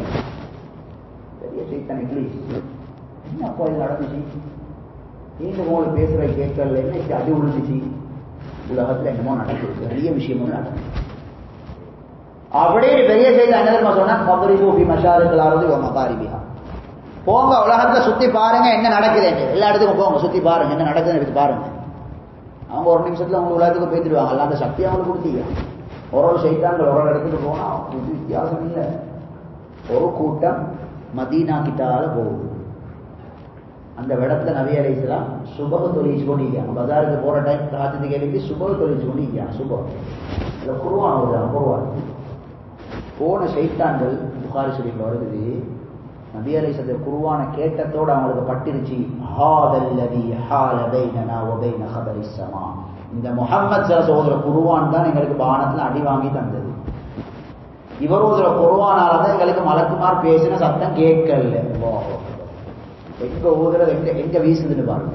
பெரிய ஷைத்தான் இங்கிலீஷ் என்ன அப்போ இது நடந்துச்சு, நீங்க உங்களுக்கு பேசுற கேட்கல, என்ன அடி விழுந்துச்சு, உலகத்துல என்னமோ நடக்குது, பெரிய விஷயமும் நடக்குது. அப்படியே பெரிய செய்தி என்ன சொன்னா, மக்ரிபு ஃபி மஷாரிகில் அர்தி வ மகாரிபிஹா, போங்க உலகத்துல சுத்தி பாருங்க என்ன நடக்குது, எல்லா இடத்துக்கும் போங்க சுத்தி பாருங்க என்ன நடக்குதுன்னு எடுத்து பாருங்க. அவங்க ஒரு நிமிஷத்துல அவங்க உலகத்துக்கு போயிட்டுருவாங்க. அல்ல அந்த சக்தி அவங்களுக்கு கொடுத்தீங்க. ஒரு ஷைத்தான்கள் ஒரு இடத்துக்கு போனா வித்தியாசம் இல்லை. ஒரு கூட்டம் மதீனா கிட்டால போகுது. அந்த இடத்துல நபி அலைஹிஸ்ஸலாம் சுபஹ் தொழிச்சு கொண்டிருக்காங்க. பஜாருக்கு போற டைம் ராத்திரிக்கு எழுப்பி சுபஹ் தொழிச்சு கொண்டிருக்காங்க. சுபஹ் இல்லை குர்ஆன் ஓதுறாங்க. குர்ஆன் போன ஷைத்தான்கள் புகாரி ஷரீஃப்ல வருது, நபி அலைஹிஸ்ஸலாம் குர்ஆனை கேட்டதோடு அவங்களுக்கு பட்டிருச்சு, ஹாதல்லதி ஹால பைனனா வ பைன கபரிஸ் ஸமா, இந்த முஹம்மது ஸல்லல்லாஹு அலைஹி வஸல்லம் குர்ஆன் தான் எங்களுக்கு வானத்துல அடி வாங்கி தந்தது. இவர் ஓதுற குர்ஆனால தான் எங்களுக்கு மலக்குமார் பேசின சத்தம் கேட்கல. எங்க ஓதுறது எங்க வீசுதுன்னு பாருங்க.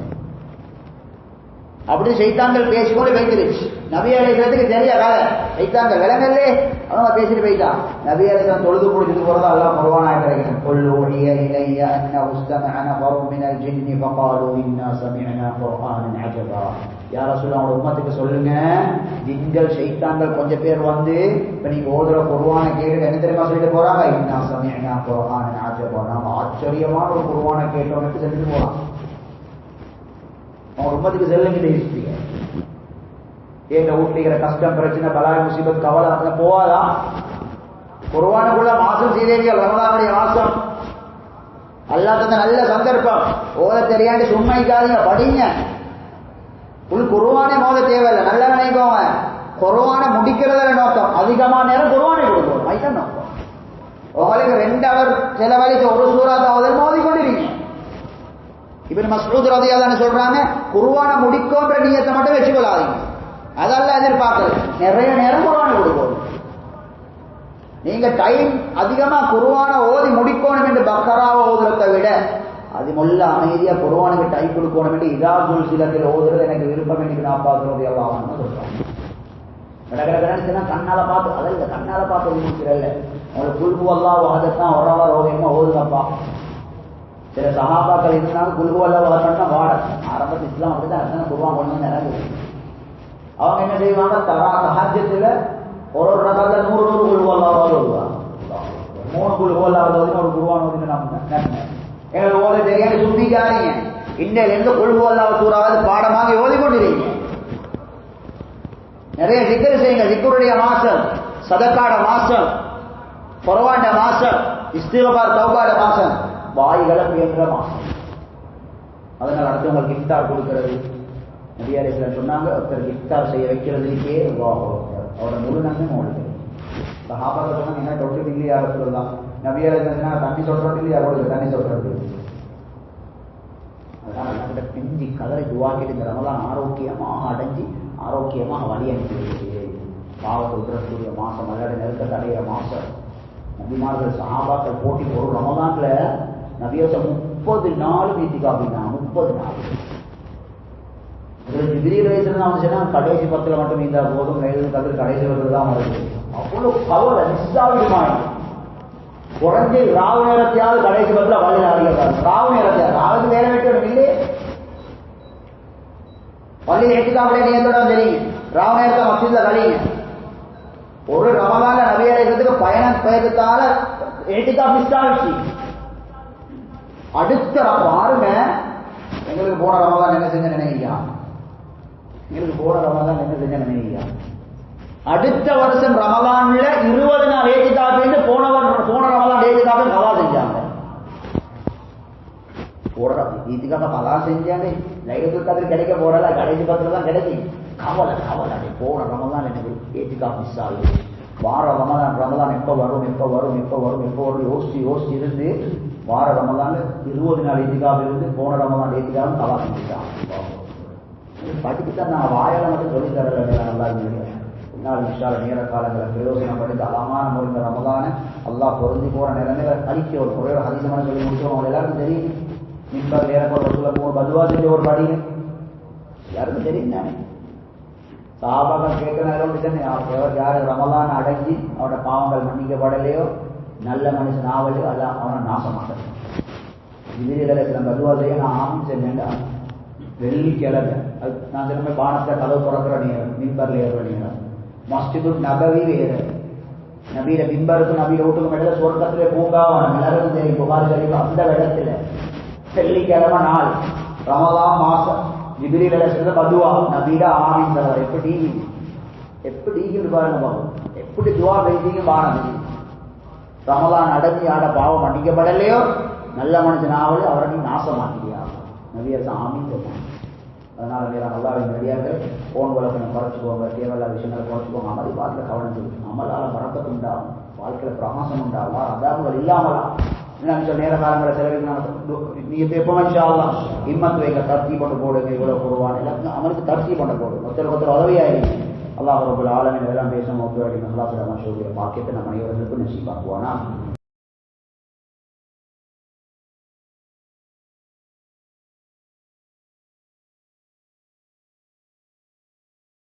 அப்படி சைத்தான்கள் பேசிக்கொண்டு வைத்திருச்சு. நபி அலைஹிஸ்ஸலாத்துக்கு தெரிய கதை சைத்தான்கள் விலங்கல்லே அவங்க பேசிட்டு போயிட்டான். நபி அலைஹிஸ்ஸலாம் தொழுது குடிச்சிட்டு போறதா அல்லாஹ் குர்ஆனாய இருக்கிறான். குல் ஊஹிய இலைய அன்னஹு இஸ்தமஅ நஃபரும் மினல் ஜின்னி ஃபகாலு இன்னா சமிஅனா குர்ஆனன் அஜபா. யா ரசூலுல்லாஹ் உங்க உம்மத்துக்கு சொல்லுங்க, ஜின்கள் சைத்தான்கள் கொஞ்சம் பேர் வந்து இப்ப நீங்க ஓதுற குர்ஆனை கேட்டு என்ன தெரியுமா சொல்லிட்டு போறாங்க, இன்னா சமிஅனா குர்ஆனன் அஜபா, நாம ஆச்சரியமான ஒரு குர்ஆனை கேட்டோம்னு சொல்லிட்டு போறாங்க. அவங்க உம்மத்துக்கு செல்லுங்க ஹிஸ்டரி. எங்க வீட்டுல கஷ்டம் பிரச்சனை பலாய் முசீபத் கவலை அதெல்லாம் போவாதா? குர்ஆனுக்குள்ள மாசம் சீதேவிகள் ரமலானுடைய மாசம் அல்லாஹ் தந்த நல்ல சந்தர்ப்பம். ஓத தெரியாண்டு சும்மா இருக்காதீங்க, படிங்க. குர்ஆனே மோத தேவையில்லை, நல்லா நினைக்கோங்க. குர்ஆனை முடிக்கிறதுல நோக்கம், அதிகமான நேரம் குர்ஆனை கொடுக்கணும், அதுதான் நோக்கம். உங்களுக்கு 2 hour செலவழித்து ஒரு சூறாத்தாவது மோதிக்கொண்டிருக்கீங்க. இப்னு மஸ்ஊத் ரலியல்லாஹு அன்ஹு சொல்றாங்க, குர்ஆனை முடிக்கோன்ற நியத்தை மட்டும் வெச்சுக்கொள்ளாதீங்க, அதெல்லாம் எதிர்பார்க்கல. நிறைய நேரம் குர்ஆனை கொடுக்கணும். நீங்க டைம் அதிகமா குர்ஆனை ஓதி முடிக்கணும் என்று பக்கராவை ஓதுறதை விட அது மொல்ல அமைதியா குர்ஆனுக்கு டைம் கொடுக்கணும் என்று இதாதுல் சிலத்தில் ஓதுறது எனக்கு விருப்பம் என்று நான் பார்க்கறது எல்லாம் சொல்றாங்க. கடற்கரை கண்ணால பார்த்து அதில் கண்ணால பார்த்து முடிக்கிறல்ல, உங்களுக்கு குல்ஹு அல்லாஹ் அஹத்தான் ஒரவர் ஓதியமா ஓதுங்கப்பா. சில சஹாபாக்கள் இருந்தாங்க குல்ஹு அல்லாஹ் அஹத்னா வாட ஆரம்பத்தில் இஸ்லாம் அப்படிதான் அர்த்தம் குர்ஆன் கொண்டு நிறைய. அவங்க என்ன செய்வாங்க, தஹஜ்ஜுல ஒரு ரகத்துல 100 குல்ஹு அல்லாஹ் ஓதுவாங்க. 3 குல்ஹு அல்லாஹ் ஓதி ஒரு குர்ஆன் ஓதி நம்ம எங்களுக்கு ஓத தெரியாது சுத்திக்காதீங்க. இன்னிலிருந்து குல்ஹு அல்லாஹ் சூறாவது பாடமாக ஓதிக்கொண்டிருக்கீங்க. நிறைய ஜிக்ர் செய்யுங்க. ஜிக்ருடைய மாசம், சதக்காட மாசம், குர்ஆன் மாசம், இஸ்திக்பார் தௌபாட மாசம், வாய்களை பேசுற மாசம். அதனால அடுத்தவங்களுக்கு இஃப்தார் கொடுக்கிறது, நபி அலைஹிஸ்ஸலாம் சொன்னாங்க, ஒருத்தருக்கு இஃப்தார் செய்ய வைக்கிறதுக்கே அவரோட முழு நன்மை உங்களுக்கு. சஹாபாக்கள் சொன்னாங்க, என்ன தொட்டு இல்லையா சொல்லலாம். நபி அலைஹிஸ்ஸலாம் தண்ணி சொல்றது இல்லையா, அவங்களுக்கு தண்ணி சொல்றது. அதனால நம்மகிட்ட பிஞ்சி கதரை துவாக்கிட்டு இந்த ரமலான் ஆரோக்கியமாக அடைஞ்சி ஆரோக்கியமாக வழி அனுப்பி பாவத்தை உத்தரக்கூடிய மாசம், மல்லாட நெருக்கத்தை அடைகிற மாசம். நபிமார்கள் சஹாபாக்கள் போட்டி ஒரு ரமலான்ல நபியோச 30 நாள் வீட்டுக்காப்பினா 30 நாள். ஜிப்ரீல் வயசுல வந்து சொன்னா கடைசி 10 மட்டும் இருந்தா போதும், கதிர் கடைசி தான் வருது. அவ்வளவு கவலை நிஸ்ஸாவிதமான குறைஞ்சி ராவு நேரத்தையாவது கடைசி 10 வழியில் அறிகிறார். ராவு நேரத்தையாவது ராவுக்கு வேலை வைக்கணும் இல்லை, பள்ளியில் எட்டுக்காமலே நீங்களோட தெரியுங்க. ராவு நேரத்தை மஸ்ஜித்ல கழிங்க. ஒரு ரமலான்ல நபி அலைஹிஸ்ஸலாத்துக்கு பயணம் பெயர்த்தால எட்டுக்கா மிஸ் ஆகிடுச்சு. அடுத்த பாருங்க, எங்களுக்கு போன ரமலான் என்ன செஞ்ச நினைவியா, எங்களுக்கு போன ரமலான் என்ன செஞ்ச நினைவியா. அடுத்த வருஷம் ரமலான்ல 20 நாள் ஏத்திகாப்பு போன ரமலான் ஏத்திகாப்பு கலா செஞ்சாங்க. ஈத்திகாப்ப கலா செஞ்சாங்க. லைலத்துல் கத்ர் கிடைக்க போறல, கடைசி 10 தான் கிடைக்கும். கவலை கவலை, போன ரமலான் எனக்கு ஏத்திகாப்பு மிஸ் ஆகுது. வார ரமலான் எப்ப வரும் எப்ப வரும் எப்ப வரும் எப்ப வரும் யோசிச்சு இருந்து வார ரமலான் 20 நாள் ஏத்திகாப்பு இருந்து போன ரமலான் ஏத்திகாப்பு கலா செஞ்சுட்டான். படிப்புத்தான் நான் வாயால மட்டும் சொல்லி தரல, நல்லா இருந்தீங்க. பின்னால் விஷால நேர காலங்களை பிரயோஜனப்படுத்த அலமான முறைந்த ரமலான அல்லாஹ் பொருந்தி போற நிலைமையில அழிக்க ஒரு ஒரே ஒரு ஹதீஸமான சொல்லி முடிச்சோம். அவங்க எல்லாருக்கும் தெரியும். மிம்பர் நேரப்போட சொல்ல போன பதுவா செஞ்ச ஒரு படின்னு எல்லாருக்கும் தெரியும் தானே. சஹாபாக்கள் கேட்கணும், யாரு ரமலான் அடைஞ்சி அவனோட பாவங்கள் மன்னிக்கப்படலையோ, நல்ல மனுஷன் ஆவலையோ அல்ல அவனை நாசமாட்டேன். இதில் சில பதுவா செய்ய நான் ஆமின் செஞ்சேன்டா வெள்ளிக்கிழமை. அது நான் சொன்ன பானத்தை கதவு திறக்கிற நேரம், மிம்பர்ல ஏறுற நேரம். மஸ்ஜிது நபவி வேறு, நபியில மிம்பருக்கு நபியில வீட்டுக்கு மேல சொர்க்கத்திலே பூங்காவான எல்லாருக்கும் தெரியும். புகார் தெரியும். அந்த இடத்துல வெள்ளிக்கிழமை நாள் ரமலான் மாசம் ஜிப்ரீல் அலைஹிஸ்ஸலாம் பதுவா நபியில ஆமீன் சொல்றார். எப்படி பாருங்க பாவம், எப்படி துவா பேசிங்க பாருங்க. ரமலான் அடைஞ்சி ஆட பாவம் மன்னிக்கப்படலையோ, நல்ல மனுஷன் ஆவல் அவரை நீ நாசமாக்கியா நபியரசு ஆமீன் சொல்றாங்க. அதனால வேற நல்லா ரெடியாக போன் வளர்க்கணும் குறைச்சிக்கோங்க, தேவையில்லாத விஷயங்களை குறைச்சிக்கோங்க. அமளி பார்த்துல கவனம் செலுத்தும். அமலால பறக்கத்து உண்டாகும், வாழ்க்கையில பிரகாசம் உண்டாகும், அதாபங்கள் இல்லாமலா என்ன நேர காலங்களை செலவிக்கணும். நீ எப்போ மனுஷாலாம் இம்மத்து வைங்க, தர்த்தி பண்ண போடுங்க. இவ்வளவு குருவான் எல்லாத்துக்கும் அமலுக்கு தர்த்தி பண்ண போடுங்க. ஒருத்தர் உதவியாயிருங்க. அல்லாஹ் ரப்பல் ஆலமீன் எல்லாம் பேசணும். ஒத்துழைக்கணும். அல்லாஹ் பாக்கியத்தை நம்ம அனைவர்களுக்கும் நசீபாக்குவானா.